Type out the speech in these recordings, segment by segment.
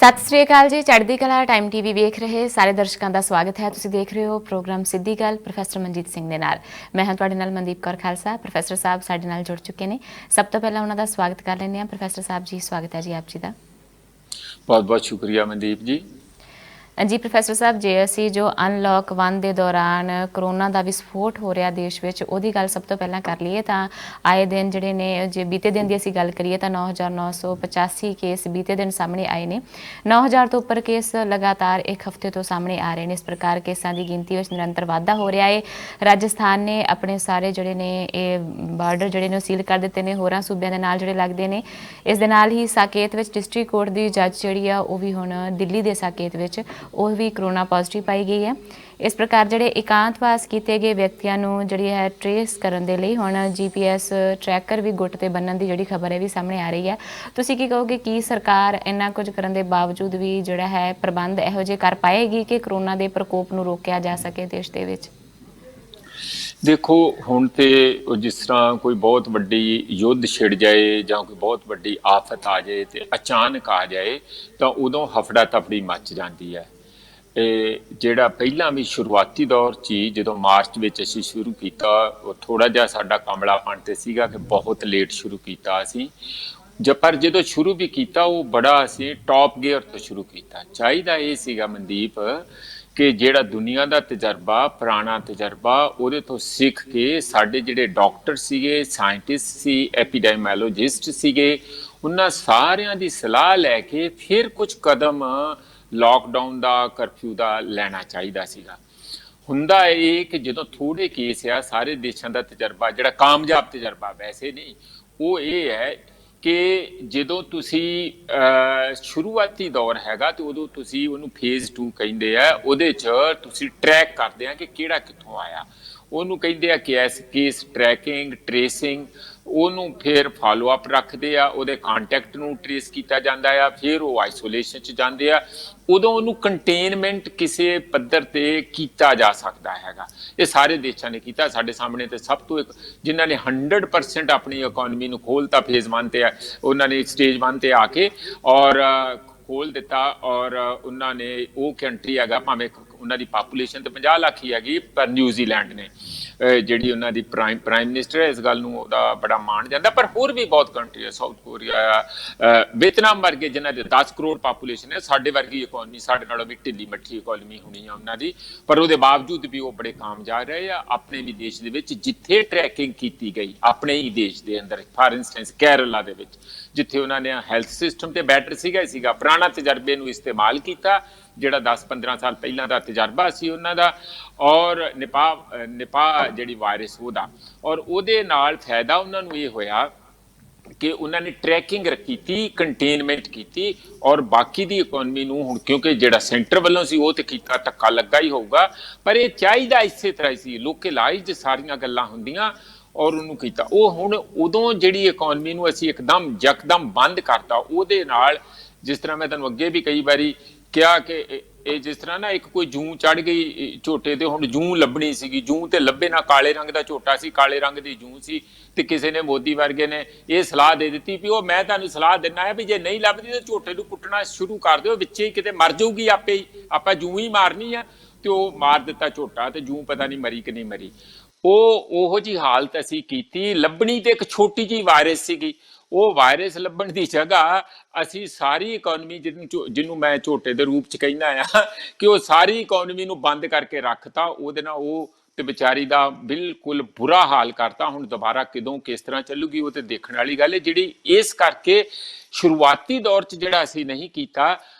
सत श्री अकाल जी। चढ़दी कला टाइम टीवी वेख रहे सारे दर्शकों का स्वागत है। तुसीं देख रहे हो प्रोग्राम सीधी गल प्रोफैसर मनजीत सिंह दे नाल। मैं हाँ तुहाडे नाल मनदीप कौर खालसा। प्रोफैसर साहब साडे नाल जुड़ चुके हैं। सब तो पहला उन्हों का स्वागत कर लेंगे हैं। प्रोफैसर साहब जी स्वागत है जी आप जी का। बहुत बहुत शुक्रिया मनदीप जी। जी प्रोफैसर साहब जे असी जो अनलॉक 1 के दौरान करोना का विस्फोट हो रहा देश में वो गल सब तो पहला कर लीए तो आए दिन जोड़े ने जे बीते दिन की असी गल करिए तो 9,985 केस बीते दिन सामने आए ने। 9,000 तो उपर केस लगातार एक हफ्ते तो सामने आ रहे हैं। इस प्रकार केसा की गिनती में निरंतर वाधा हो रहा है। राजस्थान ने अपने सारे जोड़े ने बार्डर जोड़े ने सील कर दिते हैं होर सूबे के नाल जोड़े लगते हैं। इस दे नाल ही साकेत में डिस्ट्रिक्ट कोर्ट की जज जी वो भी हुण दिल्ली के साकेत में ਉਹ भी करोना पॉजिटिव पाई गई है। इस प्रकार ਜਿਹੜੇ एकांतवास किए गए व्यक्तियों ਨੂੰ ਜਿਹੜੀ ਹੈ ट्रेस ਕਰਨ ਦੇ ਲਈ ਹੁਣ GPS ट्रैकर भी गुट ਤੇ ਬੰਨਣ ਦੀ ਜਿਹੜੀ ਖਬਰ ਹੈ ਵੀ ਸਾਹਮਣੇ ਆ ਰਹੀ ਹੈ। ਤੁਸੀਂ ਕੀ ਕਹੋਗੇ ਕਿ ਸਰਕਾਰ ਇੰਨਾ ਕੁਝ ਕਰਨ ਦੇ ਬਾਵਜੂਦ ਵੀ ਜਿਹੜਾ ਹੈ ਪ੍ਰਬੰਧ ਇਹੋ ਜਿਹੇ ਕਰ ਪਾਏਗੀ ਕਿ ਕਰੋਨਾ ਦੇ ਪ੍ਰਕੋਪ ਨੂੰ ਰੋਕਿਆ ਜਾ ਸਕੇ ਦੇਸ਼ ਦੇ ਵਿੱਚ? देखो हुण ते जिस तरह कोई बहुत वड्डी युद्ध छिड़ जाए जां कोई बहुत वड्डी आफत आ जाए ते अचानक आ जाए तो उदों हफड़ा तफड़ी मच जाती है। ਜਿਹੜਾ ਪਹਿਲਾਂ ਵੀ शुरुआती दौर 'ਚ ਹੀ ਜਦੋਂ ਮਾਰਚ ਵਿੱਚ ਅਸੀਂ ਸ਼ੁਰੂ ਕੀਤਾ ਉਹ ਥੋੜਾ ਜਿਹਾ ਸਾਡਾ ਕਮਲਾਪਣ ਤੇ ਸੀਗਾ ਕਿ ਬਹੁਤ ਲੇਟ ਸ਼ੁਰੂ ਕੀਤਾ ਅਸੀਂ ਪਰ ਜਦੋਂ ਸ਼ੁਰੂ ਵੀ ਕੀਤਾ ਉਹ ਬੜਾ ਅਸੀਂ ਟੌਪ ਗੇਅਰ ਤੋਂ ਸ਼ੁਰੂ ਕੀਤਾ। ਚਾਹੀਦਾ ਇਹ ਸੀਗਾ ਮਨਦੀਪ ਕਿ ਜਿਹੜਾ ਦੁਨੀਆ ਦਾ ਤਜਰਬਾ ਪੁਰਾਣਾ ਤਜਰਬਾ ਉਹਦੇ ਤੋਂ ਸਿੱਖ ਕੇ ਸਾਡੇ ਜਿਹੜੇ ਡਾਕਟਰ ਸੀਗੇ ਸਾਇੰਟਿਸਟ ਸੀ ਐਪੀਡੈਮੀਓਲੋਜਿਸਟ ਸੀਗੇ ਉਹਨਾਂ ਸਾਰਿਆਂ ਦੀ ਸਲਾਹ ਲੈ ਕੇ ਫਿਰ ਕੁਝ ਕਦਮ लॉकडाउन का करफ्यू का लेना चाहिए सीगा। हुंदा ये कि जो थोड़े केस आ सारे देशों का तजर्बा जो कामयाब तजर्बा वैसे नहीं वो ये है कि जो तुसी शुरुआती दौर हैगा तो उदों तुसी उन्होंने फेज़ 2 कहिंदे आ उहदे च तुसी ट्रैक करते हैं कि किहड़ा कित्थों आया ਉਹਨੂੰ ਕਹਿੰਦੇ ਆ ਕੇਸ ਟਰੈਕਿੰਗ ਟਰੇਸਿੰਗ ਉਹਨੂੰ ਫਿਰ ਫਾਲੋ ਅਪ ਰੱਖਦੇ ਆ ਉਹਦੇ ਕੰਟੈਕਟ ਨੂੰ ਟਰੇਸ ਕੀਤਾ ਜਾਂਦਾ ਆ ਫਿਰ ਉਹ ਆਈਸੋਲੇਸ਼ਨ 'ਚ ਜਾਂਦੇ ਆ ਉਦੋਂ ਉਹਨੂੰ ਕੰਟੇਨਮੈਂਟ ਕਿਸੇ ਪੱਧਰ ਤੇ ਕੀਤਾ ਜਾ ਸਕਦਾ ਹੈਗਾ। ਇਹ ਸਾਰੇ ਦੇਸ਼ਾਂ ਨੇ ਕੀਤਾ। ਸਾਡੇ ਸਾਹਮਣੇ ਤੇ ਸਭ ਤੋਂ ਇੱਕ ਜਿਨ੍ਹਾਂ ਨੇ 100% ਆਪਣੀ ਇਕਨੋਮੀ ਨੂੰ ਖੋਲ੍ਹਤਾ ਫੇਜ਼ 1 ਤੇ ਉਹਨਾਂ ਨੇ ਸਟੇਜ 1 ਤੇ ਆ ਕੇ ਔਰ ਖੋਲ ਦਿੱਤਾ ਔਰ ਉਹਨਾਂ ਨੇ ਉਹ ਕੰਟਰੀ ਹੈਗਾ ਭਾਵੇਂ ਉਹਨਾਂ ਦੀ ਪਾਪੂਲੇਸ਼ਨ ਤੇ 50 ਲੱਖ ਹੀ ਹੈਗੀ ਪਰ ਨਿਊਜ਼ੀਲੈਂਡ ਨੇ ਜਿਹੜੀ ਉਹਨਾਂ ਦੀ ਪ੍ਰਾਈਮ ਮਿਨਿਸਟਰ ਹੈ ਇਸ ਗੱਲ ਨੂੰ ਉਹਦਾ ਬੜਾ ਮਾਣ ਜਾਂਦਾ। ਪਰ ਹੋਰ ਵੀ ਬਹੁਤ ਕੰਟਰੀ ਹੈ ਸਾਊਥ ਕੋਰੀਆ ਆ ਵੀਅਤਨਾਮ ਵਰਗੇ ਜਿਨ੍ਹਾਂ ਦੇ 10 ਕਰੋੜ ਪਾਪੂਲੇਸ਼ਨ ਹੈ ਸਾਡੇ ਵਰਗੀ ਇਕਨੋਮੀ ਸਾਡੇ ਨਾਲੋਂ ਵੀ ਢਿੱਲੀ ਮੱਠੀ ਇਕਨੋਮੀ ਹੋਣੀ ਆ ਉਹਨਾਂ ਦੀ ਪਰ ਉਹਦੇ ਬਾਵਜੂਦ ਵੀ ਉਹ ਬੜੇ ਕਾਮਯਾਬ ਰਹੇ ਆ ਆਪਣੇ ਵੀ ਦੇਸ਼ ਦੇ ਵਿੱਚ ਜਿੱਥੇ ਟਰੈਕਿੰਗ ਕੀਤੀ ਗਈ ਆਪਣੇ ਹੀ ਦੇਸ਼ ਦੇ ਅੰਦਰ ਫਾਰ ਇੰਸਟੈਂਸ ਕੇਰਲਾ ਦੇ ਵਿੱਚ ਜਿੱਥੇ ਉਹਨਾਂ ਨੇ ਹੈਲਥ ਸਿਸਟਮ ਤੇ ਬੈਟਰ ਸੀਗਾ ਪੁਰਾਣਾ ਤਜਰਬੇ ਨੂੰ ਇਸਤੇਮਾਲ ਕੀਤਾ ਜਿਹੜਾ 10-15 ਸਾਲ ਪਹਿਲਾਂ ਦਾ ਤਜਰਬਾ ਸੀ ਉਹਨਾਂ ਦਾ ਔਰ ਨਿਪਾਹ ਜਿਹੜੀ ਵਾਇਰਸ ਉਹਦਾ ਔਰ ਉਹਦੇ ਨਾਲ ਫਾਇਦਾ ਉਹਨਾਂ ਨੂੰ ਇਹ ਹੋਇਆ ਕਿ ਉਹਨਾਂ ਨੇ ਟਰੈਕਿੰਗ ਕੀਤੀ ਕੰਟੇਨਮੈਂਟ ਕੀਤੀ ਔਰ ਬਾਕੀ ਦੀ ਇਕਨੋਮੀ ਨੂੰ ਹੁਣ ਕਿਉਂਕਿ ਜਿਹੜਾ ਸੈਂਟਰ ਵੱਲੋਂ ਸੀ ਉਹ ਤੇ ਕੀਤਾ ਧੱਕਾ ਲੱਗਾ ਹੀ ਹੋਊਗਾ ਪਰ ਇਹ ਚਾਹੀਦਾ ਇਸੇ ਤਰ੍ਹਾਂ ਸੀ ਲੋਕਲਾਈਜ਼ਡ ਸਾਰੀਆਂ ਗੱਲਾਂ ਹੁੰਦੀਆਂ ਔਰ ਉਹਨੂੰ ਕੀਤਾ ਉਹ ਹੁਣ ਉਦੋਂ ਜਿਹੜੀ ਇਕਨੋਮੀ ਨੂੰ ਅਸੀਂ ਇੱਕਦਮ ਯਕਦਮ ਬੰਦ ਕਰਤਾ ਉਹਦੇ ਨਾਲ ਜਿਸ ਤਰ੍ਹਾਂ ਮੈਂ ਤੁਹਾਨੂੰ ਅੱਗੇ ਵੀ ਕਈ ਵਾਰੀ ਕਿਹਾ ਕਿ ਇਹ ਜਿਸ ਤਰ੍ਹਾਂ ਨਾ ਇੱਕ ਕੋਈ ਜੂੰ ਚੜ ਗਈ ਝੋਟੇ ਤੇ ਹੁਣ ਜੂੰ ਲੱਭਣੀ ਸੀਗੀ ਜੂੰ ਤੇ ਲੱਭੇ ਨਾ ਕਾਲੇ ਰੰਗ ਦਾ ਝੋਟਾ ਸੀ ਕਾਲੇ ਰੰਗ ਦੀ ਜੂੰ ਸੀ ਤੇ ਕਿਸੇ ਨੇ ਮੋਦੀ ਵਰਗੇ ਨੇ ਇਹ ਸਲਾਹ ਦੇ ਦਿੱਤੀ ਵੀ ਉਹ ਮੈਂ ਤੁਹਾਨੂੰ ਸਲਾਹ ਦਿੰਦਾ ਹੈ ਵੀ ਜੇ ਨਹੀਂ ਲੱਭਦੀ ਤਾਂ ਝੋਟੇ ਨੂੰ ਕੁੱਟਣਾ ਸ਼ੁਰੂ ਕਰ ਦਿਓ ਵਿੱਚੇ ਹੀ ਕਿਤੇ ਮਰ ਜਾਊਗੀ ਆਪੇ ਹੀ ਆਪਾਂ ਜੂੰ ਹੀ ਮਾਰਨੀ ਆ ਤੇ ਉਹ ਮਾਰ ਦਿੱਤਾ ਝੋਟਾ ਤੇ ਜੂੰ ਪਤਾ ਨਹੀਂ ਮਰੀ ਕਿ ਨਹੀਂ ਮਰੀ। ਉਹੋ ਜੀ ਹਾਲਤ ਅਸੀਂ ਕੀਤੀ ਲੱਭਣੀ ਤੇ ਇੱਕ ਛੋਟੀ ਜਿਹੀ ਵਾਇਰਸ ਸੀਗੀ ਉਹ ਵਾਇਰਸ ਲੱਭਣ ਦੀ ਜਗ੍ਹਾ ਅਸੀਂ ਸਾਰੀ ਇਕਨੋਮੀ ਜਿਹਨੂੰ ਮੈਂ ਝੋਟੇ ਦੇ ਰੂਪ 'ਚ ਕਹਿੰਦਾ ਆ ਕਿ ਉਹ ਸਾਰੀ ਇਕਨੋਮੀ ਨੂੰ ਬੰਦ ਕਰਕੇ ਰੱਖਤਾ ਉਹਦੇ ਨਾਲ ਉਹ ਤੇ ਵਿਚਾਰੀ ਦਾ ਬਿਲਕੁਲ ਬੁਰਾ ਹਾਲ ਕਰਤਾ। ਹੁਣ ਦੁਬਾਰਾ ਕਦੋਂ ਕਿਸ ਤਰ੍ਹਾਂ ਚੱਲੂਗੀ ਉਹ ਤੇ ਦੇਖਣ ਵਾਲੀ ਗੱਲ ਹੈ ਜਿਹੜੀ ਇਸ ਕਰਕੇ ਸ਼ੁਰੂਆਤੀ ਦੌਰ 'ਚ ਜਿਹੜਾ ਅਸੀਂ ਨਹੀਂ ਕੀਤਾ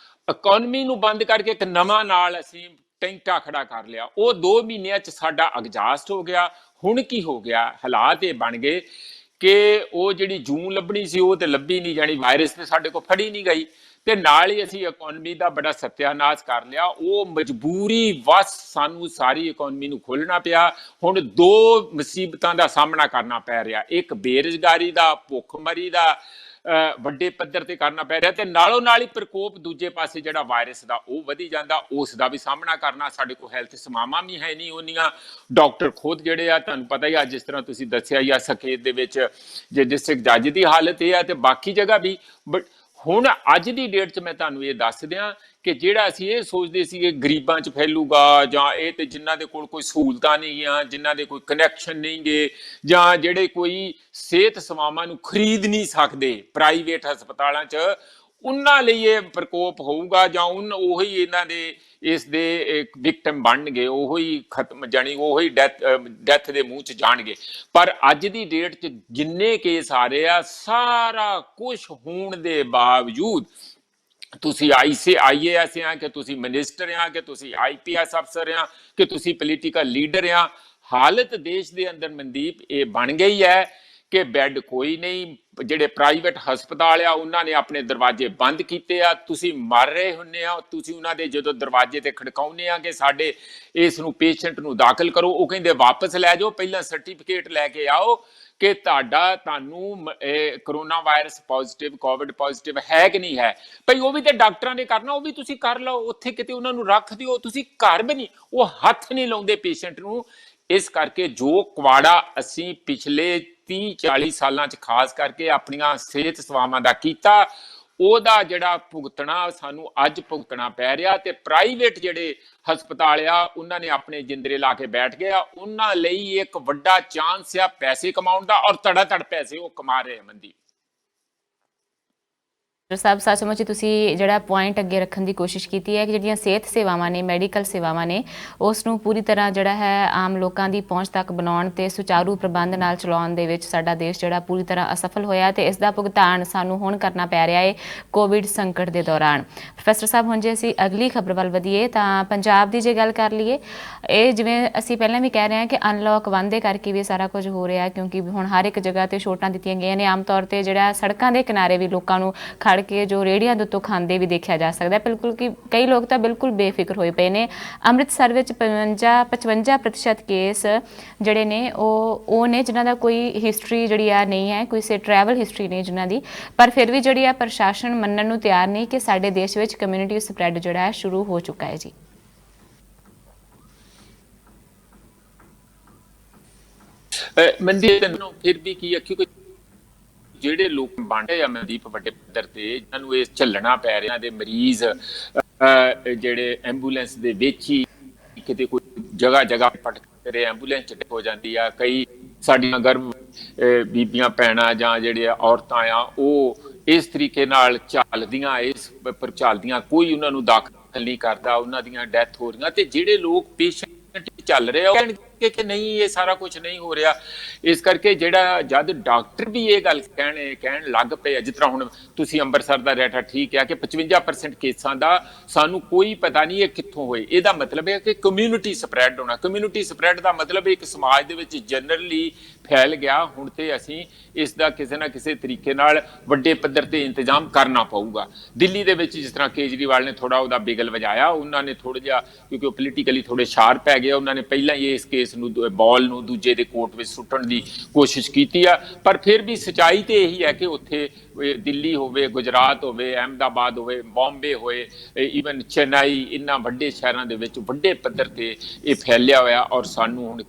ਇਕਨੋਮੀ ਨੂੰ ਬੰਦ ਕਰਕੇ ਇੱਕ ਨਵਾਂ ਨਾਲ ਅਸੀਂ ਟੈਂਟਾ ਖੜਾ ਕਰ ਲਿਆ ਉਹ 2 ਮਹੀਨਿਆਂ 'ਚ ਸਾਡਾ ਐਗਜ਼ਾਸਟ ਹੋ ਗਿਆ। ਹੁਣ ਕੀ ਹੋ ਗਿਆ ਹਾਲਾਤ ਇਹ ਬਣ ਗਏ ਕਿ ਉਹ ਜਿਹੜੀ ਜੂੰ ਲੱਭਣੀ ਸੀ ਉਹ ਤੇ ਲੱਭੀ ਨਹੀਂ ਜਾਣੀ ਵਾਇਰਸ ਤੇ ਸਾਡੇ ਕੋਲ ਫੜੀ ਨਹੀਂ ਗਈ ਤੇ ਨਾਲ ਹੀ ਅਸੀਂ ਇਕਨੋਮੀ ਦਾ ਬੜਾ ਸਤਿਆਨਾਸ਼ ਕਰ ਲਿਆ। ਉਹ ਮਜਬੂਰੀ ਵਸ ਸਾਨੂੰ ਸਾਰੀ ਇਕਨੋਮੀ ਨੂੰ ਖੋਲ੍ਹਣਾ ਪਿਆ। ਹੁਣ 2 ਮੁਸੀਬਤਾਂ ਦਾ ਸਾਹਮਣਾ ਕਰਨਾ ਪੈ ਰਿਹਾ ਇੱਕ ਬੇਰੁਜ਼ਗਾਰੀ ਦਾ ਭੁੱਖਮਰੀ ਦਾ ਵੱਡੇ ਪੱਧਰ ਤੇ ਕਰਨਾ ਪੈ ਰਿਹਾ ਤੇ ਨਾਲੋਂ ਨਾਲ ਹੀ ਪ੍ਰਕੋਪ ਦੂਜੇ ਪਾਸੇ ਜਿਹੜਾ ਵਾਇਰਸ ਦਾ ਉਹ ਵਧੀ ਜਾਂਦਾ ਉਸ ਦਾ ਵੀ ਸਾਹਮਣਾ ਕਰਨਾ ਸਾਡੇ ਕੋਲ ਹੈਲਥ ਸੇਵਾਵਾਂ ਵੀ ਹੈ ਨਹੀਂ ਉਹਨੀਆਂ ਡਾਕਟਰ ਖੁਦ ਜਿਹੜੇ ਆ ਤੁਹਾਨੂੰ ਪਤਾ ਹੀ ਆ ਜਿਸ ਤਰ੍ਹਾਂ ਤੁਸੀਂ ਦੱਸਿਆ ਜਾਂ ਸਕੇਤ ਦੇ ਵਿੱਚ ਜੇ ਡਿਸਟ੍ਰਿਕਟ ਜੱਜ ਦੀ ਹਾਲਤ ਇਹ ਆ ਤੇ ਬਾਕੀ ਜਗ੍ਹਾ ਵੀ ਬਟ ਹੁਣ ਅੱਜ ਦੀ ਡੇਟ 'ਚ ਮੈਂ ਤੁਹਾਨੂੰ ਇਹ ਦੱਸ ਦਿਆਂ ਕਿ ਜਿਹੜਾ ਅਸੀਂ ਇਹ ਸੋਚਦੇ ਸੀ ਕਿ ਗਰੀਬਾਂ 'ਚ ਫੈਲੂਗਾ ਜਾਂ ਇਹ ਤੇ ਜਿਨ੍ਹਾਂ ਦੇ ਕੋਲ ਕੋਈ ਸਹੂਲਤਾਂ ਨਹੀਂ ਗੀਆਂ, ਜਿਨ੍ਹਾਂ ਦੇ ਕੋਈ ਕਨੈਕਸ਼ਨ ਨਹੀਂ ਗੇ, ਜਾਂ ਜਿਹੜੇ ਕੋਈ ਸਿਹਤ ਸੇਵਾਵਾਂ ਨੂੰ ਖਰੀਦ ਨਹੀਂ ਸਕਦੇ ਪ੍ਰਾਈਵੇਟ ਹਸਪਤਾਲਾਂ 'ਚ, ਉਹਨਾਂ ਲਈ ਇਹ ਪ੍ਰਕੋਪ ਹੋਊਗਾ ਜਾਂ ਉਹੀ ਇਹਨਾਂ ਦੇ ਇਸ ਦੇ ਵਿਕਟਮ ਬਣਨਗੇ, ਉਹੀ ਖਤਮ ਜਾਣੀ ਉਹੀ ਡੈਥ ਦੇ ਮੂੰਹ 'ਚ ਜਾਣਗੇ। ਪਰ ਅੱਜ ਦੀ ਡੇਟ 'ਚ ਜਿੰਨੇ ਕੇਸ ਆ ਰਹੇ ਆ, ਸਾਰਾ ਕੁਝ ਹੋਣ ਦੇ ਬਾਵਜੂਦ ਤੁਸੀਂ IAS ਆ ਕਿ ਤੁਸੀਂ ਮਿਨਿਸਟਰ ਆ ਕਿ ਤੁਸੀਂ IPS ਅਫਸਰ ਆ ਕਿ ਤੁਸੀਂ ਪੋਲੀਟੀਕਲ ਲੀਡਰ ਆ, ਹਾਲਤ ਦੇਸ਼ ਦੇ ਅੰਦਰ ਮਨਦੀਪ ਇਹ ਬਣ ਗਈ ਹੈ ਕਿ ਬੈੱਡ ਕੋਈ ਨਹੀਂ। ਜਿਹੜੇ ਪ੍ਰਾਈਵੇਟ ਹਸਪਤਾਲ ਆ ਉਹਨਾਂ ਨੇ ਆਪਣੇ ਦਰਵਾਜ਼ੇ ਬੰਦ ਕੀਤੇ ਆ, ਤੁਸੀਂ ਮਰ ਰਹੇ ਹੁੰਦੇ ਆ, ਤੁਸੀਂ ਉਹਨਾਂ ਦੇ ਜਦੋਂ ਦਰਵਾਜ਼ੇ ਤੇ ਖੜਕਾਉਂਦੇ ਆ ਕਿ ਸਾਡੇ ਇਸ ਨੂੰ ਪੇਸ਼ੈਂਟ ਨੂੰ ਦਾਖਲ ਕਰੋ, ਉਹ ਕਹਿੰਦੇ ਵਾਪਸ ਲੈ ਜਾਓ, ਪਹਿਲਾਂ ਸਰਟੀਫਿਕੇਟ ਲੈ ਕੇ ਆਓ ਕਿ ਤੁਹਾਨੂੰ corona virus positive, Covid positive ਹੈ ਕਿ ਨਹੀਂ ਹੈ। ਭਈ ਉਹ ਵੀ ਤੇ ਡਾਕਟਰਾਂ ਨੇ ਕਰਨਾ, ਉਹ ਵੀ ਤੁਸੀਂ ਕਰ ਲਓ, ਉੱਥੇ ਕਿਤੇ ਉਹਨਾਂ ਨੂੰ ਰੱਖ ਦਿਓ, ਤੁਸੀਂ ਘਰ ਵੀ ਨਹੀਂ, ਉਹ ਹੱਥ ਨਹੀਂ ਲਾਉਂਦੇ ਪੇਸ਼ੈਂਟ ਨੂੰ। ਇਸ ਕਰਕੇ ਜੋ ਕੁਆੜਾ ਅਸੀਂ ਪਿਛਲੇ 30-40 ਸਾਲਾਂ 'ਚ ਖਾਸ ਕਰਕੇ ਆਪਣੀਆਂ ਸਿਹਤ ਸੇਵਾਵਾਂ ਦਾ ਕੀਤਾ, ਉਹਦਾ ਜਿਹੜਾ ਭੁਗਤਣਾ ਸਾਨੂੰ ਅੱਜ ਭੁਗਤਣਾ ਪੈ ਰਿਹਾ। ਤੇ ਪ੍ਰਾਈਵੇਟ ਜਿਹੜੇ ਹਸਪਤਾਲ ਆ ਉਹਨਾਂ ਨੇ ਆਪਣੇ ਜਿੰਦਰੇ ਲਾ ਕੇ ਬੈਠ ਗਏ ਆ, ਉਹਨਾਂ ਲਈ ਇੱਕ ਵੱਡਾ ਚਾਂਸ ਆ ਪੈਸੇ ਕਮਾਉਣ ਦਾ, ਔਰ ਧੜਾ-ਧੜ ਪੈਸੇ ਉਹ ਕਮਾ ਰਹੇ ਆ ਮਨਦੀਪ। ਸਾਹਿਬ ਸੱਚਮੁੱਚ ਤੁਸੀਂ ਜਿਹੜਾ ਪੁਆਇੰਟ ਅੱਗੇ ਰੱਖਣ ਦੀ ਕੋਸ਼ਿਸ਼ ਕੀਤੀ ਹੈ ਕਿ ਜਿਹੜੀਆਂ ਸਿਹਤ ਸੇਵਾਵਾਂ ਨੇ, ਮੈਡੀਕਲ ਸੇਵਾਵਾਂ ਨੇ, ਉਸ ਨੂੰ ਪੂਰੀ ਤਰ੍ਹਾਂ ਜਿਹੜਾ ਹੈ ਆਮ ਲੋਕਾਂ ਦੀ ਪਹੁੰਚ ਤੱਕ ਬਣਾਉਣ ਤੇ ਸੁਚਾਰੂ ਪ੍ਰਬੰਧ ਨਾਲ ਚਲਾਉਣ ਦੇ ਵਿੱਚ ਸਾਡਾ ਦੇਸ਼ ਜਿਹੜਾ ਪੂਰੀ ਤਰ੍ਹਾਂ ਅਸਫਲ ਹੋਇਆ ਤੇ ਇਸ ਦਾ ਭੁਗਤਾਨ ਸਾਨੂੰ ਹੁਣ ਕਰਨਾ ਪੈ ਰਿਹਾ ਹੈ ਕੋਵਿਡ ਸੰਕਟ ਦੇ ਦੌਰਾਨ। ਪ੍ਰੋਫੈਸਰ ਸਾਹਿਬ, ਹੁਣ ਜੇ ਅਸੀਂ ਅਗਲੀ ਖਬਰ ਵੱਲ ਵਧੀਏ ਤਾਂ ਪੰਜਾਬ ਦੀ ਜੇ ਗੱਲ ਕਰ ਲਈਏ, ਇਹ ਜਿਵੇਂ ਅਸੀਂ ਪਹਿਲਾਂ ਵੀ ਕਹਿ ਰਹੇ ਹਾਂ ਕਿ ਅਨਲੌਕ 1 ਦੇ ਕਰਕੇ ਵੀ ਸਾਰਾ ਕੁਝ ਹੋ ਰਿਹਾ, ਕਿਉਂਕਿ ਹੁਣ ਹਰ ਇੱਕ ਜਗ੍ਹਾ ਤੇ ਛੋਟਾਂ ਦਿੱਤੀਆਂ ਗਈਆਂ ਨੇ। ਆਮ ਤੌਰ ਤੇ ਜਿਹੜਾ ਸੜਕਾਂ ਦੇ ਕਿਨਾਰੇ ਵੀ ਲੋਕਾਂ ਨੂੰ ਖੜ ਕੇ ਜੋ ਰੇਹੜੀਆਂ ਦੇ ਉੱਤੋਂ ਖਾਂਦੇ ਵੀ ਦੇਖਿਆ ਜਾ ਸਕਦਾ ਬਿਲਕੁਲ, ਕਿ ਕਈ ਲੋਕ ਤਾਂ ਬਿਲਕੁਲ ਬੇਫਿਕਰ ਹੋਏ ਪਏ ਨੇ। ਅੰਮ੍ਰਿਤਸਰ ਵਿੱਚ 55% ਕੇਸ ਜਿਹੜੇ ਨੇ ਉਹ ਨੇ ਜਿਨ੍ਹਾਂ ਦਾ ਕੋਈ ਹਿਸਟਰੀ ਜਿਹੜੀ ਆ ਨਹੀਂ ਹੈ, ਕੋਈ ਟਰੈਵਲ ਹਿਸਟਰੀ ਨਹੀਂ ਜਿਨ੍ਹਾਂ ਦੀ, ਪਰ ਫਿਰ ਵੀ ਜਿਹੜੀ ਆ ਪ੍ਰਸ਼ਾਸਨ ਮੰਨਣ ਨੂੰ ਤਿਆਰ ਨਹੀਂ ਕਿ ਸਾਡੇ ਦੇਸ਼ ਵਿੱਚ ਕਮਿਊਨਿਟੀ ਸਪਰੈਡ ਜਿਹੜਾ ਹੈ ਸ਼ੁਰੂ ਹੋ ਚੁੱਕਾ ਹੈ ਜੀ। ਮਨਦੀਪ ਫਿਰ ਵੀ ਕੀ ਹੈ, ਕਿਉਂਕਿ ਜਿਹੜੇ ਲੋਕ ਬਣਦੇ ਆ ਮਨਦੀਪ ਵੱਡੇ ਪੱਧਰ ਤੇ, ਜਿਹਨਾਂ ਨੂੰ ਇਹ ਝੱਲਣਾ ਪੈ ਰਿਹਾ, ਦੇ ਮਰੀਜ਼ ਜਿਹੜੇ ਐਂਬੂਲੈਂਸ ਦੇ ਵਿੱਚ ਹੀ ਕਿਤੇ ਕੋਈ ਜਗ੍ਹਾ ਭਟਕ ਰਹੇ, ਐਂਬੂਲੈਂਸ ਚ ਹੋ ਜਾਂਦੀ ਆ। ਕਈ ਸਾਡੀਆਂ ਗਰਭ ਬੀਬੀਆਂ ਭੈਣਾਂ ਜਾਂ ਜਿਹੜੇ ਔਰਤਾਂ ਆ ਉਹ ਇਸ ਤਰੀਕੇ ਨਾਲ ਝੱਲਦੀਆਂ, ਇਸ ਪਰ ਝੱਲਦੀਆਂ, ਕੋਈ ਉਹਨਾਂ ਨੂੰ ਦਾਖਲ ਨਹੀਂ ਕਰਦਾ, ਉਹਨਾਂ ਦੀਆਂ ਡੈਥ ਹੋ ਰਹੀਆਂ। ਤੇ ਜਿਹੜੇ ਲੋਕ ਪੇਸ਼ੈਂਟ ਚੱਲ ਰਹੇ ਆ ਉਹ ਕਹਿਣਗੇ ਕਿ ਨਹੀਂ ਇਹ ਸਾਰਾ ਕੁਝ ਨਹੀਂ ਹੋ ਰਿਹਾ। ਇਸ ਕਰਕੇ ਜਿਹੜਾ ਜਦ ਡਾਕਟਰ ਵੀ ਇਹ ਗੱਲ ਕਹਿਣ ਲੱਗ ਪਏ, ਜਿਸ ਤਰ੍ਹਾਂ ਹੁਣ ਤੁਸੀਂ ਅੰਮ੍ਰਿਤਸਰ ਦਾ ਡਾਟਾ ਠੀਕ ਹੈ ਕਿ 55% ਕੇਸਾਂ ਦਾ ਸਾਨੂੰ ਕੋਈ ਪਤਾ ਨਹੀਂ ਇਹ ਕਿੱਥੋਂ ਹੋਏ। ਇਹਦਾ ਮਤਲਬ ਹੈ ਕਿ ਕਮਿਊਨਿਟੀ ਸਪਰੈਡ ਹੋਣਾ। ਕਮਿਊਨਿਟੀ ਸਪਰੈਡ ਦਾ ਮਤਲਬ ਇੱਕ ਸਮਾਜ ਦੇ ਵਿੱਚ ਜਨਰਲੀ ਫੈਲ ਗਿਆ। ਹੁਣ ਤੇ ਅਸੀਂ ਇਸ ਦਾ ਕਿਸੇ ਨਾ ਕਿਸੇ ਤਰੀਕੇ ਨਾਲ ਵੱਡੇ ਪੱਧਰ ਤੇ ਇੰਤਜ਼ਾਮ ਕਰਨਾ ਪਊਗਾ। ਦਿੱਲੀ ਦੇ ਵਿੱਚ ਜਿਸ ਤਰ੍ਹਾਂ ਕੇਜਰੀਵਾਲ ਨੇ ਥੋੜਾ ਉਹਦਾ ਬਿਗਲ ਵਜਾਇਆ, ਉਹਨਾਂ ਨੇ ਥੋੜਾ ਜਿਹਾ, ਕਿਉਂਕਿ ਉਹ ਪੋਲੀਟੀਕਲੀ ਥੋੜੇ ਸ਼ਾਰਪ ਪੈ ਗਏ, ਉਹਨਾਂ ਨੇ ਪਹਿਲਾਂ ਹੀ ਇਸ ਕੇਸ ਨੂੰ ਬਾਲ ਨੂੰ ਦੂਜੇ ਦੇ ਕੋਰਟ ਵਿੱਚ ਸੁੱਟਣ ਦੀ ਕੋਸ਼ਿਸ਼ ਕੀਤੀ ਆ। ਪਰ ਫਿਰ ਵੀ ਸਚਾਈ ਤੇ ਇਹੀ ਹੈ ਕਿ ਉੱਥੇ ਦਿੱਲੀ ਹੋਵੇ, ਗੁਜਰਾਤ ਹੋਵੇ, ਅਹਿਮਦਾਬਾਦ ਹੋਵੇ, ਬੰਬੇ ਹੋਏ, ਈਵਨ ਚੇਨਈ, ਇਹਨਾਂ ਵੱਡੇ ਸ਼ਹਿਰਾਂ ਦੇ ਵਿੱਚ ਵੱਡੇ ਪੱਧਰ ਤੇ ਇਹ ਫੈਲਿਆ ਹੋਇਆ ਔਰ ਸਾਨੂੰ ਹੁਣ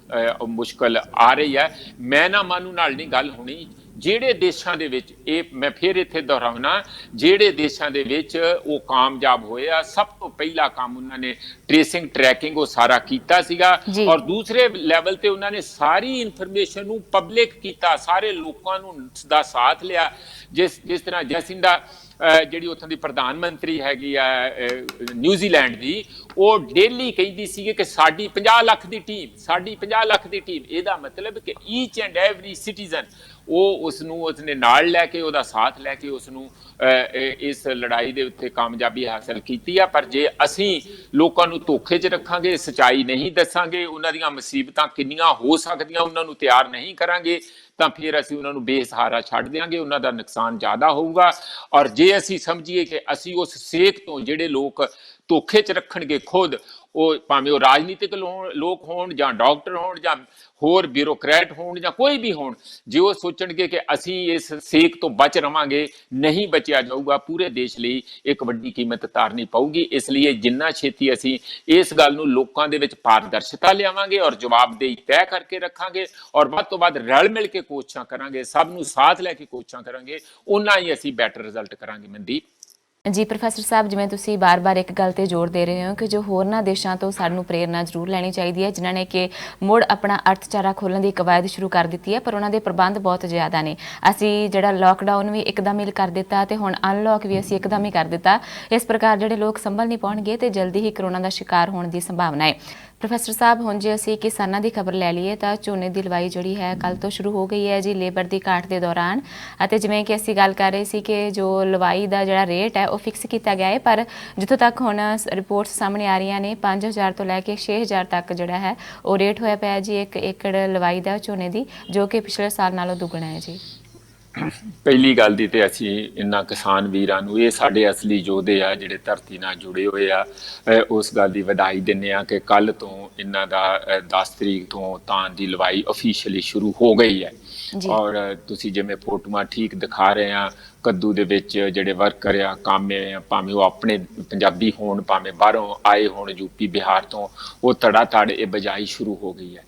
ਮੁਸ਼ਕਲ ਆ ਰਹੀ ਹੈ। ਮੈਂ ਨਾ ਮਾਨੂੰ ਨਾਲ ਨਹੀਂ ਗੱਲ ਹੋਣੀ। ਜਿਹੜੇ ਦੇਸ਼ਾਂ ਦੇ ਵਿੱਚ, ਇਹ ਮੈਂ ਫਿਰ ਇੱਥੇ ਦੁਹਰਾਉਣਾ, ਜਿਹੜੇ ਦੇਸ਼ਾਂ ਦੇ ਵਿੱਚ ਉਹ ਕਾਮਯਾਬ ਹੋਏ ਆ, ਸਭ ਤੋਂ ਪਹਿਲਾ ਕੰਮ ਉਹਨਾਂ ਨੇ ਟ੍ਰੇਸਿੰਗ ਟਰੈਕਿੰਗ ਉਹ ਸਾਰਾ ਕੀਤਾ ਸੀਗਾ, ਔਰ ਦੂਸਰੇ ਲੈਵਲ ਤੇ ਉਹਨਾਂ ਨੇ ਸਾਰੀ ਇਨਫੋਰਮੇਸ਼ਨ ਨੂੰ ਪਬਲਿਕ ਕੀਤਾ, ਸਾਰੇ ਲੋਕਾਂ ਨੂੰ ਦਾ ਸਾਥ ਲਿਆ। ਜਿਸ ਤਰ੍ਹਾਂ ਜੈਸਿੰਡਾ ਜਿਹੜੀ ਉੱਥੋਂ ਦੀ ਪ੍ਰਧਾਨ ਮੰਤਰੀ ਹੈਗੀ ਆ ਨਿਊਜ਼ੀਲੈਂਡ ਦੀ, ਉਹ ਡੇਲੀ ਕਹਿੰਦੀ ਸੀ ਕਿ ਸਾਡੀ 50 ਲੱਖ ਦੀ ਟੀਮ, ਸਾਡੀ 50 ਲੱਖ ਦੀ ਟੀਮ। ਇਹਦਾ ਮਤਲਬ ਕਿ ਈਚ ਐਂਡ ਐਵਰੀ ਸਿਟੀਜ਼ਨ ਉਹ ਉਸਨੇ ਨਾਲ ਲੈ ਕੇ, ਉਹਦਾ ਸਾਥ ਲੈ ਕੇ ਉਸਨੂੰ ਇਸ ਲੜਾਈ ਦੇ ਉੱਤੇ ਕਾਮਯਾਬੀ ਹਾਸਲ ਕੀਤੀ ਆ। ਪਰ ਜੇ ਅਸੀਂ ਲੋਕਾਂ ਨੂੰ ਧੋਖੇ 'ਚ ਰੱਖਾਂਗੇ, ਸੱਚਾਈ ਨਹੀਂ ਦੱਸਾਂਗੇ, ਉਹਨਾਂ ਦੀਆਂ ਮੁਸੀਬਤਾਂ ਕਿੰਨੀਆਂ ਹੋ ਸਕਦੀਆਂ ਉਹਨਾਂ ਨੂੰ ਤਿਆਰ ਨਹੀਂ ਕਰਾਂਗੇ, ਤਾਂ ਫਿਰ ਅਸੀਂ ਉਹਨਾਂ ਨੂੰ ਬੇਸਹਾਰਾ ਛੱਡ ਦਿਆਂਗੇ, ਉਹਨਾਂ ਦਾ ਨੁਕਸਾਨ ਜ਼ਿਆਦਾ ਹੋਊਗਾ। ਔਰ ਜੇ ਅਸੀਂ ਸਮਝੀਏ ਕਿ ਅਸੀਂ ਉਸ ਸੇਕ ਤੋਂ ਜਿਹੜੇ ਲੋਕ ਧੋਖੇ 'ਚ ਰੱਖਣਗੇ ਖੁਦ, ਉਹ ਭਾਵੇਂ ਉਹ ਰਾਜਨੀਤਿਕ ਲੋਕ ਹੋਣ ਜਾਂ ਡਾਕਟਰ ਹੋਣ ਜਾਂ ਹੋਰ ਬਿਊਰੋਕਰੈਟ ਹੋਣ ਜਾਂ ਕੋਈ ਵੀ ਹੋਣ, ਜੇ ਉਹ ਸੋਚਣਗੇ ਕਿ ਅਸੀਂ ਇਸ ਸੇਕ ਤੋਂ ਬਚ ਰਵਾਂਗੇ, ਨਹੀਂ ਬਚਿਆ ਜਾਊਗਾ। ਪੂਰੇ ਦੇਸ਼ ਲਈ ਇੱਕ ਵੱਡੀ ਕੀਮਤ ਤਾਰਨੀ ਪਊਗੀ। ਇਸ ਲਈ ਜਿੰਨਾ ਛੇਤੀ ਅਸੀਂ ਇਸ ਗੱਲ ਨੂੰ ਲੋਕਾਂ ਦੇ ਵਿੱਚ ਪਾਰਦਰਸ਼ਤਾ ਲਿਆਵਾਂਗੇ ਔਰ ਜਵਾਬਦੇਹੀ ਤੈਅ ਕਰਕੇ ਰੱਖਾਂਗੇ ਔਰ ਵੱਧ ਤੋਂ ਵੱਧ ਰਲ ਮਿਲ ਕੇ ਕੋਸ਼ਿਸ਼ਾਂ ਕਰਾਂਗੇ, ਸਭ ਨੂੰ ਸਾਥ ਲੈ ਕੇ ਕੋਸ਼ਿਸ਼ਾਂ ਕਰਾਂਗੇ, ਉਨਾ ਹੀ ਅਸੀਂ ਬੈਟਰ ਰਿਜ਼ਲਟ ਕਰਾਂਗੇ। ਮਨਦੀਪ। ਜੀ ਪ੍ਰੋਫੈਸਰ ਸਾਹਿਬ, ਜਿਵੇਂ ਤੁਸੀਂ ਬਾਰ-ਬਾਰ ਇੱਕ ਗੱਲ ਤੇ ਜ਼ੋਰ ਦੇ ਰਹੇ ਹੋ ਕਿ ਜੋ ਹੋਰਨਾਂ ਦੇਸ਼ਾਂ ਤੋਂ ਸਾਨੂੰ ਪ੍ਰੇਰਨਾ ਜ਼ਰੂਰ ਲੈਣੀ ਚਾਹੀਦੀ ਹੈ, ਜਿਨ੍ਹਾਂ ਨੇ ਕਿ ਮੁੜ ਆਪਣਾ ਅਰਥਚਾਰਾ ਖੋਲ੍ਹਣ ਦੀ ਕਵਾਇਦ ਸ਼ੁਰੂ ਕਰ ਦਿੱਤੀ ਹੈ, ਪਰ ਉਹਨਾਂ ਦੇ ਪ੍ਰਬੰਧ ਬਹੁਤ ਜ਼ਿਆਦਾ ਨੇ। ਅਸੀਂ ਜਿਹੜਾ ਲੋਕਡਾਊਨ ਵੀ ਇੱਕਦਮ ਹੀ ਕਰ ਦਿੱਤਾ ਤੇ ਹੁਣ ਅਨਲੌਕ ਵੀ ਅਸੀਂ ਇੱਕਦਮ ਹੀ ਕਰ ਦਿੱਤਾ। ਇਸ ਪ੍ਰਕਾਰ ਜਿਹੜੇ ਲੋਕ ਸੰਭਲ ਨਹੀਂ ਪਾਉਣਗੇ ਤੇ ਜਲਦੀ ਹੀ ਕਰੋਨਾ ਦਾ ਸ਼ਿਕਾਰ ਹੋਣ ਦੀ ਸੰਭਾਵਨਾ ਹੈ। ਪ੍ਰੋਫੈਸਰ ਸਾਹਿਬ, ਹੁਣ ਜੇ ਅਸੀਂ ਕਿਸਾਨਾਂ ਦੀ ਖਬਰ ਲੈ ਲਈਏ ਤਾਂ ਝੋਨੇ ਦੀ ਲਵਾਈ ਜਿਹੜੀ ਹੈ ਕੱਲ੍ਹ ਤੋਂ ਸ਼ੁਰੂ ਹੋ ਗਈ ਹੈ ਜੀ, ਲੇਬਰ ਦੀ ਘਾਟ ਦੇ ਦੌਰਾਨ। ਅਤੇ ਜਿਵੇਂ ਕਿ ਅਸੀਂ ਗੱਲ ਕਰ ਰਹੇ ਸੀ ਕਿ ਜੋ ਲਵਾਈ ਦਾ ਜਿਹੜਾ ਰੇਟ ਹੈ ਉਹ ਫਿਕਸ ਕੀਤਾ ਗਿਆ ਹੈ, ਪਰ ਜਿੱਥੋਂ ਤੱਕ ਹੁਣ ਰਿਪੋਰਟਸ ਸਾਹਮਣੇ ਆ ਰਹੀਆਂ ਨੇ 5000 ਤੋਂ ਲੈ ਕੇ 6000 ਤੱਕ ਜਿਹੜਾ ਹੈ ਉਹ ਰੇਟ ਹੋਇਆ ਪਿਆ ਜੀ 1 ਏਕੜ ਲਵਾਈ ਦਾ ਝੋਨੇ ਦੀ, ਜੋ ਕਿ ਪਿਛਲੇ ਸਾਲ ਨਾਲੋਂ ਦੁੱਗਣਾ ਹੈ ਜੀ। ਪਹਿਲੀ ਗੱਲ ਦੀ ਤੇ ਅਸੀਂ ਇਹਨਾਂ ਕਿਸਾਨ ਵੀਰਾਂ ਨੂੰ, ਇਹ ਸਾਡੇ ਅਸਲੀ ਯੋਧੇ ਆ ਜਿਹੜੇ ਧਰਤੀ ਨਾਲ ਜੁੜੇ ਹੋਏ ਆ, ਉਸ ਗੱਲ ਦੀ ਵਧਾਈ ਦਿੰਦੇ ਆ ਕਿ ਕੱਲ ਤੋਂ ਇਹਨਾਂ ਦਾ 10 ਤਰੀਕ ਤੋਂ ਤਾਂ ਦੀ ਲਵਾਈ ਅਫੀਸ਼ੀਅਲੀ ਸ਼ੁਰੂ ਹੋ ਗਈ ਹੈ। ਔਰ ਤੁਸੀਂ ਜਿਵੇਂ ਫੋਟੋਆਂ ਠੀਕ ਦਿਖਾ ਰਹੇ ਆ, ਕੱਦੂ ਦੇ ਵਿੱਚ ਜਿਹੜੇ ਵਰਕਰ ਆ, ਕਾਮੇ ਆ, ਭਾਵੇਂ ਉਹ ਆਪਣੇ ਪੰਜਾਬੀ ਹੋਣ ਭਾਵੇਂ ਬਾਹਰੋਂ ਆਏ ਹੋਣ ਯੂਪੀ ਬਿਹਾਰ ਤੋਂ, ਉਹ ਧੜਾ ਧੜ ਇਹ ਬਜਾਈ ਸ਼ੁਰੂ ਹੋ ਗਈ ਹੈ।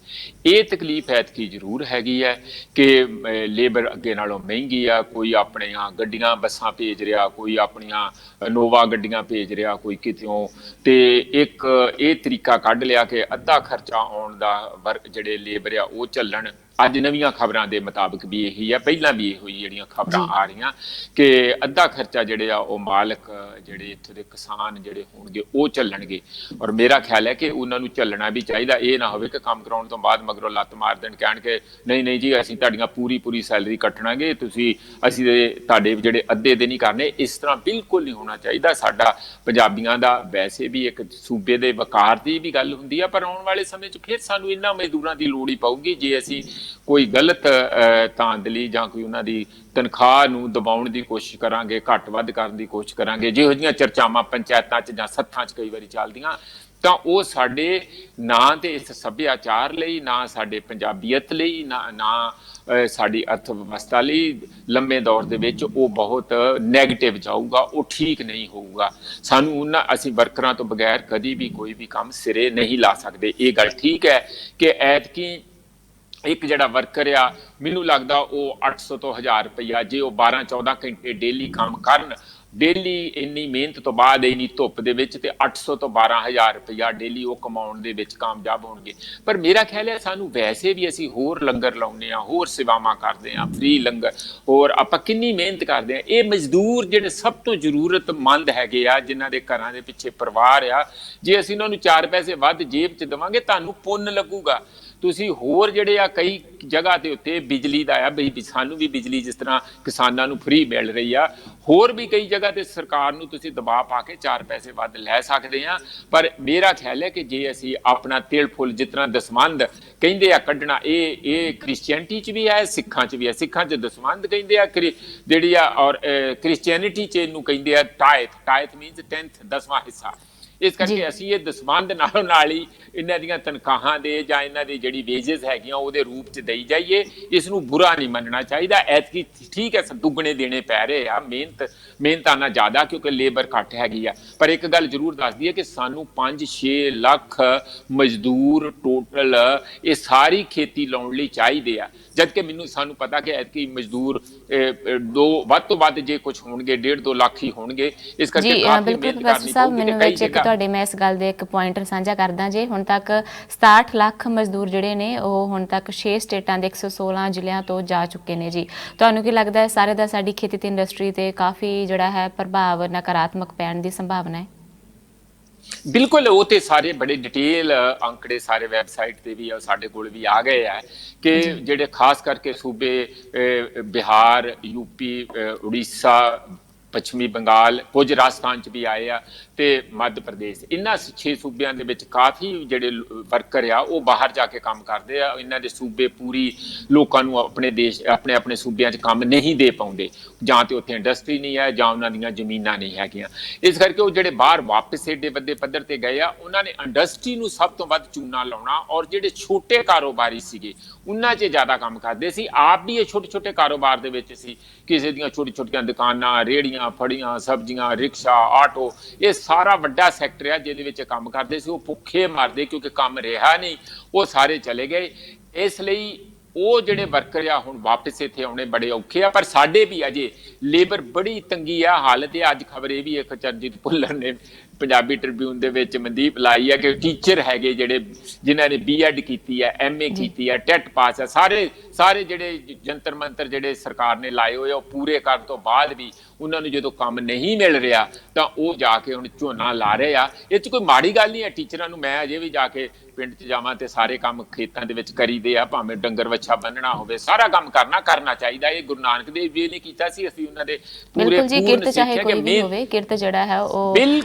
ਇਹ ਤਕਲੀਫ ਐਤਕੀ ਜ਼ਰੂਰ ਹੈਗੀ ਹੈ ਕਿ ਲੇਬਰ ਅੱਗੇ ਨਾਲੋਂ ਮਹਿੰਗੀ ਆ। ਕੋਈ ਆਪਣੀਆਂ ਗੱਡੀਆਂ ਬੱਸਾਂ ਭੇਜ ਰਿਹਾ, ਕੋਈ ਆਪਣੀਆਂ ਨੋਵਾ ਗੱਡੀਆਂ ਭੇਜ ਰਿਹਾ, ਕੋਈ ਕਿਤਿਓਂ। ਤੇ ਇੱਕ ਇਹ ਤਰੀਕਾ ਕੱਢ ਲਿਆ ਕਿ ਅੱਧਾ ਖਰਚਾ ਆਉਣ ਦਾ ਜਿਹੜੇ ਲੇਬਰ ਆ ਉਹ ਚੱਲਣ। ਅੱਜ ਨਵੀਆਂ ਖਬਰਾਂ ਦੇ ਮੁਤਾਬਕ ਵੀ ਇਹੀ ਆ, ਪਹਿਲਾਂ ਵੀ ਇਹੋ ਹੀ ਜਿਹੜੀਆਂ ਖਬਰਾਂ ਆ ਰਹੀਆਂ ਕਿ ਅੱਧਾ ਖਰਚਾ ਜਿਹੜੇ ਆ ਉਹ ਮਾਲਕ ਜਿਹੜੇ ਇੱਥੇ ਦੇ ਕਿਸਾਨ ਜਿਹੜੇ ਹੋਣਗੇ ਉਹ ਚੱਲਣਗੇ। ਔਰ ਮੇਰਾ ਖਿਆਲ ਹੈ ਕਿ ਉਹਨਾਂ ਨੂੰ ਚੱਲਣਾ ਵੀ ਚਾਹੀਦਾ। ਇਹ ਨਾ ਹੋਵੇ ਕਿ ਕੰਮ ਕਰਾਉਣ ਤੋਂ ਬਾਅਦ ਮਗਰੋਂ ਲੱਤ ਮਾਰ ਦੇਣ, ਕਹਿਣ ਕਿ ਨਹੀਂ ਨਹੀਂ ਜੀ ਅਸੀਂ ਤੁਹਾਡੀਆਂ ਪੂਰੀ ਸੈਲਰੀ ਕੱਟਣਾਗੇ, ਅਸੀਂ ਤੁਹਾਡੇ ਜਿਹੜੇ ਅੱਧੇ ਦੇ ਨਹੀਂ ਕਰਨੇ। ਇਸ ਤਰ੍ਹਾਂ ਬਿਲਕੁਲ ਨਹੀਂ ਹੋਣਾ ਚਾਹੀਦਾ। ਸਾਡਾ ਪੰਜਾਬੀਆਂ ਦਾ ਵੈਸੇ ਵੀ ਇੱਕ ਸੂਬੇ ਦੇ ਵਕਾਰ ਦੀ ਵੀ ਗੱਲ ਹੁੰਦੀ ਆ, ਪਰ ਆਉਣ ਵਾਲੇ ਸਮੇਂ 'ਚ ਫਿਰ ਸਾਨੂੰ ਇਹਨਾਂ ਮਜ਼ਦੂਰਾਂ ਦੀ ਲੋੜ ਹੀ ਪਊਗੀ ਜੇ ਅਸੀਂ ਕੋਈ ਗਲਤ ਧਾਂਦਲੀ ਜਾਂ ਕੋਈ ਉਹਨਾਂ ਦੀ ਤਨਖਾਹ ਨੂੰ ਦਬਾਉਣ ਦੀ ਕੋਸ਼ਿਸ਼ ਕਰਾਂਗੇ, ਘੱਟ ਵੱਧ ਕਰਨ ਦੀ ਕੋਸ਼ਿਸ਼ ਕਰਾਂਗੇ। ਜਿਹੋ ਜਿਹੀਆਂ ਚਰਚਾਵਾਂ ਪੰਚਾਇਤਾਂ 'ਚ ਜਾਂ ਸੱਥਾਂ 'ਚ ਕਈ ਵਾਰੀ ਚੱਲਦੀਆਂ, ਤਾਂ ਉਹ ਸਾਡੇ ਨਾ ਤੇ ਇਸ ਸੱਭਿਆਚਾਰ ਲਈ, ਨਾ ਸਾਡੇ ਪੰਜਾਬੀਅਤ ਲਈ, ਨਾ ਸਾਡੀ ਅਰਥ ਵਿਵਸਥਾ ਲਈ ਲੰਮੇ ਦੌਰ ਦੇ ਵਿੱਚ ਉਹ ਬਹੁਤ ਨੈਗੇਟਿਵ ਜਾਊਗਾ, ਉਹ ਠੀਕ ਨਹੀਂ ਹੋਊਗਾ। ਸਾਨੂੰ ਅਸੀਂ ਵਰਕਰਾਂ ਤੋਂ ਬਗੈਰ ਕਦੀ ਵੀ ਕੋਈ ਵੀ ਕੰਮ ਸਿਰੇ ਨਹੀਂ ਲਾ ਸਕਦੇ। ਇਹ ਗੱਲ ਠੀਕ ਹੈ ਕਿ ਐਤਕੀ ਇੱਕ ਜਿਹੜਾ ਵਰਕਰ ਆ, ਮੈਨੂੰ ਲੱਗਦਾ ਉਹ 800 ਤੋਂ 1000 ਰੁਪਈਆ, ਜੇ ਉਹ 12-14 ਘੰਟੇ ਡੇਲੀ ਕੰਮ ਕਰਨ, ਡੇਲੀ ਇੰਨੀ ਮਿਹਨਤ ਤੋਂ ਬਾਅਦ ਇੰਨੀ ਧੁੱਪ ਦੇ ਵਿੱਚ, ਤੇ 800 ਤੋਂ 12000 ਰੁਪਈਆ ਡੇਲੀ ਉਹ ਕਮਾਉਣ ਦੇ ਵਿੱਚ ਕਾਮਯਾਬ ਹੋਣਗੇ। ਪਰ ਮੇਰਾ ਖਿਆਲ ਹੈ ਸਾਨੂੰ ਵੈਸੇ ਵੀ ਅਸੀਂ ਹੋਰ ਲੰਗਰ ਲਾਉਂਦੇ ਹਾਂ, ਹੋਰ ਸੇਵਾਵਾਂ ਕਰਦੇ ਹਾਂ, ਫ੍ਰੀ ਲੰਗਰ, ਹੋਰ ਆਪਾਂ ਕਿੰਨੀ ਮਿਹਨਤ ਕਰਦੇ ਹਾਂ। ਇਹ ਮਜ਼ਦੂਰ ਜਿਹੜੇ ਸਭ ਤੋਂ ਜ਼ਰੂਰਤਮੰਦ ਹੈਗੇ ਆ, ਜਿਨ੍ਹਾਂ ਦੇ ਘਰਾਂ ਦੇ ਪਿੱਛੇ ਪਰਿਵਾਰ ਆ, ਜੇ ਅਸੀਂ ਉਹਨਾਂ ਨੂੰ 4 ਪੈਸੇ ਵੱਧ ਜੇਬ 'ਚ ਦੇਵਾਂਗੇ ਤੁਹਾਨੂੰ ਪੁੰਨ ਲੱਗੂਗਾ। ਤੁਸੀਂ ਹੋਰ ਜਿਹੜੇ ਆ ਕਈ ਜਗ੍ਹਾ ਦੇ ਉੱਤੇ ਬਿਜਲੀ ਦਾ ਆ, ਬਈ ਸਾਨੂੰ ਵੀ ਬਿਜਲੀ ਜਿਸ ਤਰ੍ਹਾਂ ਕਿਸਾਨਾਂ ਨੂੰ ਫ੍ਰੀ ਮਿਲ ਰਹੀ ਆ, ਹੋਰ ਵੀ ਕਈ ਜਗ੍ਹਾ ਤੇ ਸਰਕਾਰ ਨੂੰ ਤੁਸੀਂ ਦਬਾਅ ਪਾ ਕੇ 4 ਪੈਸੇ ਵੱਧ ਲੈ ਸਕਦੇ ਆ। ਪਰ ਮੇਰਾ ਖਿਆਲ ਹੈ ਕਿ ਜੇ ਅਸੀਂ ਆਪਣਾ ਤਿਲ ਫੁੱਲ ਜਿਸ ਤਰ੍ਹਾਂ ਦਸਵੰਧ ਕਹਿੰਦੇ ਆ ਕੱਢਣਾ, ਇਹ ਕ੍ਰਿਸਚੀਅਨਟੀ 'ਚ ਵੀ ਹੈ, ਸਿੱਖਾਂ 'ਚ ਵੀ ਹੈ। ਸਿੱਖਾਂ 'ਚ ਦਸਵੰਧ ਕਹਿੰਦੇ ਆ ਜਿਹੜੀ ਆ, ਔਰ ਕ੍ਰਿਸਚੀਅਨਿਟੀ 'ਚ ਇਹਨੂੰ ਕਹਿੰਦੇ ਆ ਟਾਇਥ ਮੀਨਸ 10th 10ਵਾਂ ਹਿੱਸਾ। ਇਸ ਕਰਕੇ ਅਸੀਂ ਇਹ ਦਸਵੰਧ ਨਾਲੋਂ ਨਾਲ ਹੀ ਇਹਨਾਂ ਦੀਆਂ ਤਨਖਾਹਾਂ ਦੇ ਜਾਂ ਇਹਨਾਂ ਦੀ ਜਿਹੜੀ ਵੇਜਸ ਹੈਗੀਆਂ ਉਹਦੇ ਰੂਪ 'ਚ ਦੇਈ ਜਾਈਏ। ਇਸ ਨੂੰ ਬੁਰਾ ਨਹੀਂ ਮੰਨਣਾ ਚਾਹੀਦਾ। ਐਤਕੀ ਠੀਕ ਹੈ ਦੁੱਗਣੇ ਦੇਣੇ ਪੈ ਰਹੇ ਆ, ਮਿਹਨਤਾਨਾ ਜ਼ਿਆਦਾ ਕਿਉਂਕਿ ਲੇਬਰ ਘੱਟ ਹੈਗੀ ਆ। ਪਰ ਇੱਕ ਗੱਲ ਜ਼ਰੂਰ ਦੱਸਦੀ ਹੈ ਕਿ ਸਾਨੂੰ 5-6 ਲੱਖ ਮਜ਼ਦੂਰ ਟੋਟਲ ਇਹ ਸਾਰੀ ਖੇਤੀ ਲਾਉਣ ਲਈ ਚਾਹੀਦੇ ਆ, ਜਦਕਿ ਸਾਨੂੰ ਪਤਾ ਕਿ ਐਤਕੀ ਮਜ਼ਦੂਰ ਵੱਧ ਤੋਂ ਵੱਧ ਜੇ ਕੁਝ ਹੋਣਗੇ 1.5-2 ਲੱਖ ਹੀ ਹੋਣਗੇ। ਇਸ ਕਰਕੇ ਕਾਫੀ ਮਿਹਨਤ ਕਰਨੀ ਪਊਗੀ। ਤੁਹਾਡੇ ਮੈਂ ਇਸ ਗੱਲ ਦੇ ਇੱਕ ਪੁਆਇੰਟਰ ਸਾਂਝਾ ਕਰਦਾ ਜੇ, ਹੁਣ ਤੱਕ 67 ਲੱਖ ਮਜ਼ਦੂਰ ਜਿਹੜੇ ਨੇ ਉਹ ਹੁਣ ਤੱਕ 6 ਸਟੇਟਾਂ ਦੇ 116 ਜ਼ਿਲ੍ਹਿਆਂ ਤੋਂ ਜਾ ਚੁੱਕੇ ਨੇ ਜੀ। ਤੁਹਾਨੂੰ ਕੀ ਲੱਗਦਾ ਹੈ ਸਾਰੇ ਦਾ ਸਾਡੀ ਖੇਤੀ ਤੇ ਇੰਡਸਟਰੀ ਤੇ ਕਾਫੀ ਜਿਹੜਾ ਹੈ ਪ੍ਰਭਾਵ ਨਕਾਰਾਤਮਕ ਪੈਣ ਦੀ ਸੰਭਾਵਨਾ ਹੈ? ਬਿਲਕੁਲ, ਉਹ ਤੇ ਸਾਰੇ ਬੜੇ ਡਿਟੇਲ ਅੰਕੜੇ ਸਾਰੇ ਵੈਬਸਾਈਟ ਤੇ ਵੀ ਆ, ਸਾਡੇ ਕੋਲ ਵੀ ਆ ਗਏ ਆ ਕਿ ਜਿਹੜੇ ਖਾਸ ਕਰਕੇ ਸੂਬੇ ਬਿਹਾਰ, ਯੂਪੀ, ਉੜੀਸਾ, ਪੱਛਮੀ ਬੰਗਾਲ, ਕੁਝ ਰਾਜਸਥਾਨ 'ਚ ਵੀ ਆਏ ਆ, ਤੇ ਮੱਧ ਪ੍ਰਦੇਸ਼, ਇਹਨਾਂ 6 ਸੂਬਿਆਂ ਦੇ ਵਿੱਚ ਕਾਫੀ ਜਿਹੜੇ ਵਰਕਰ ਆ ਉਹ ਬਾਹਰ ਜਾ ਕੇ ਕੰਮ ਕਰਦੇ ਆ। ਇਹਨਾਂ ਦੇ ਸੂਬੇ ਪੂਰੀ ਲੋਕਾਂ ਨੂੰ ਆਪਣੇ ਸੂਬਿਆਂ 'ਚ ਕੰਮ ਨਹੀਂ ਦੇ ਪਾਉਂਦੇ, ਜਾਂ ਤੇ ਉੱਥੇ ਇੰਡਸਟਰੀ ਨਹੀਂ ਹੈ ਜਾਂ ਉਹਨਾਂ ਦੀਆਂ ਜ਼ਮੀਨਾਂ ਨਹੀਂ ਹੈਗੀਆਂ। ਇਸ ਕਰਕੇ ਉਹ ਜਿਹੜੇ ਬਾਹਰ ਵਾਪਸ ਏਡੇ ਵੱਡੇ ਪੱਧਰ ਤੇ ਗਏ ਆ, ਉਹਨਾਂ ਨੇ ਇੰਡਸਟਰੀ ਨੂੰ ਸਭ ਤੋਂ ਵੱਧ ਚੂਨਾ ਲਾਉਣਾ, ਔਰ ਜਿਹੜੇ ਛੋਟੇ ਕਾਰੋਬਾਰੀ ਸੀਗੇ ਉਹਨਾਂ 'ਚ ਜ਼ਿਆਦਾ ਕੰਮ ਕਰਦੇ ਸੀ। ਆਪ ਵੀ ਇਹ ਛੋਟੇ ਕਾਰੋਬਾਰ ਦੇ ਵਿੱਚ ਸੀ, ਕਿਸੇ ਦੀਆਂ ਛੋਟੀਆਂ ਦੁਕਾਨਾਂ, ਰੇਹੜੀਆਂ, ਫੜੀਆਂ, ਸਬਜ਼ੀਆਂ, ਰਿਕਸ਼ਾ, ਆਟੋ, ਇਹ ਸਾਰਾ ਵੱਡਾ ਸੈਕਟਰ ਆ ਜਿਹਦੇ ਵਿੱਚ ਕੰਮ ਕਰਦੇ ਸੀ। ਉਹ ਭੁੱਖੇ ਮਰਦੇ ਕਿਉਂਕਿ ਕੰਮ ਰਿਹਾ ਨਹੀਂ, ਉਹ ਸਾਰੇ ਚਲੇ ਗਏ। ਇਸ ਲਈ ਉਹ ਜਿਹੜੇ ਵਰਕਰ ਆ ਹੁਣ ਵਾਪਸ ਇੱਥੇ ਆਉਣੇ ਬੜੇ ਔਖੇ ਆ। ਪਰ ਸਾਡੇ ਵੀ ਅਜੇ ਲੇਬਰ ਬੜੀ ਤੰਗੀ ਆ ਹਾਲਤ ਹੈ। ਅੱਜ ਖਬਰ ਇਹ ਵੀ ਇੱਕ ਚਰਨਜੀਤ ਭੁੱਲਰ ਨੇ ਪੰਜਾਬੀ ਟ੍ਰਿਬਿਊਨ ਦੇ ਵਿੱਚ ਮਨਦੀਪ ਲਾਈ ਹੈ ਕਿ ਟੀਚਰ ਹੈਗੇ ਜਿਹੜੇ ਜਿਨ੍ਹਾਂ ਨੇ ਬੀਐਡ ਕੀਤੀ ਹੈ, ਐਮਏ ਕੀਤੀ ਹੈ, ਟੈਟ ਪਾਸ ਹੈ, ਸਾਰੇ ਜਿਹੜੇ ਜੰਤਰ ਮੰਤਰ ਜਿਹੜੇ ਸਰਕਾਰ ਨੇ ਲਾਏ ਹੋਏ ਉਹ ਪੂਰੇ ਕਰਨ ਤੋਂ ਬਾਅਦ ਵੀ ਉਹਨਾਂ ਨੂੰ ਜਦੋਂ ਕੰਮ ਨਹੀਂ ਮਿਲ ਰਿਹਾ ਤਾਂ ਉਹ ਜਾ ਕੇ ਹੁਣ ਝੋਨਾ ਲਾ ਰਹੇ ਆ। ਇਹ 'ਚ ਕੋਈ ਮਾੜੀ ਗੱਲ ਨਹੀਂ ਹੈ। ਟੀਚਰਾਂ ਨੂੰ ਮੈਂ ਅਜੇ ਵੀ ਜਾ ਕੇ ਪਿੰਡ 'ਚ ਜਾਵਾਂ ਤੇ ਸਾਰੇ ਕੰਮ ਖੇਤਾਂ ਦੇ ਵਿੱਚ ਕਰੀਦੇ ਆ, ਭਾਵੇਂ ਡੰਗਰ ਵੱਛਾ ਬੰਨਣਾ ਹੋਵੇ, ਸਾਰਾ ਕੰਮ ਕਰਨਾ ਚਾਹੀਦਾ। ਇਹ ਗੁਰੂ ਨਾਨਕ ਦੇਵ ਜੀ ਨੇ ਕੀਤਾ ਸੀ, ਅਸੀਂ ਉਹਨਾਂ ਦੇ ਪੂਰੇ ਕਿਰਤ ਚਾਹੇ ਕੋਈ ਵੀ ਹੋਵੇ, ਕਿਰਤ ਜਿਹੜਾ ਹੈ ਉਹ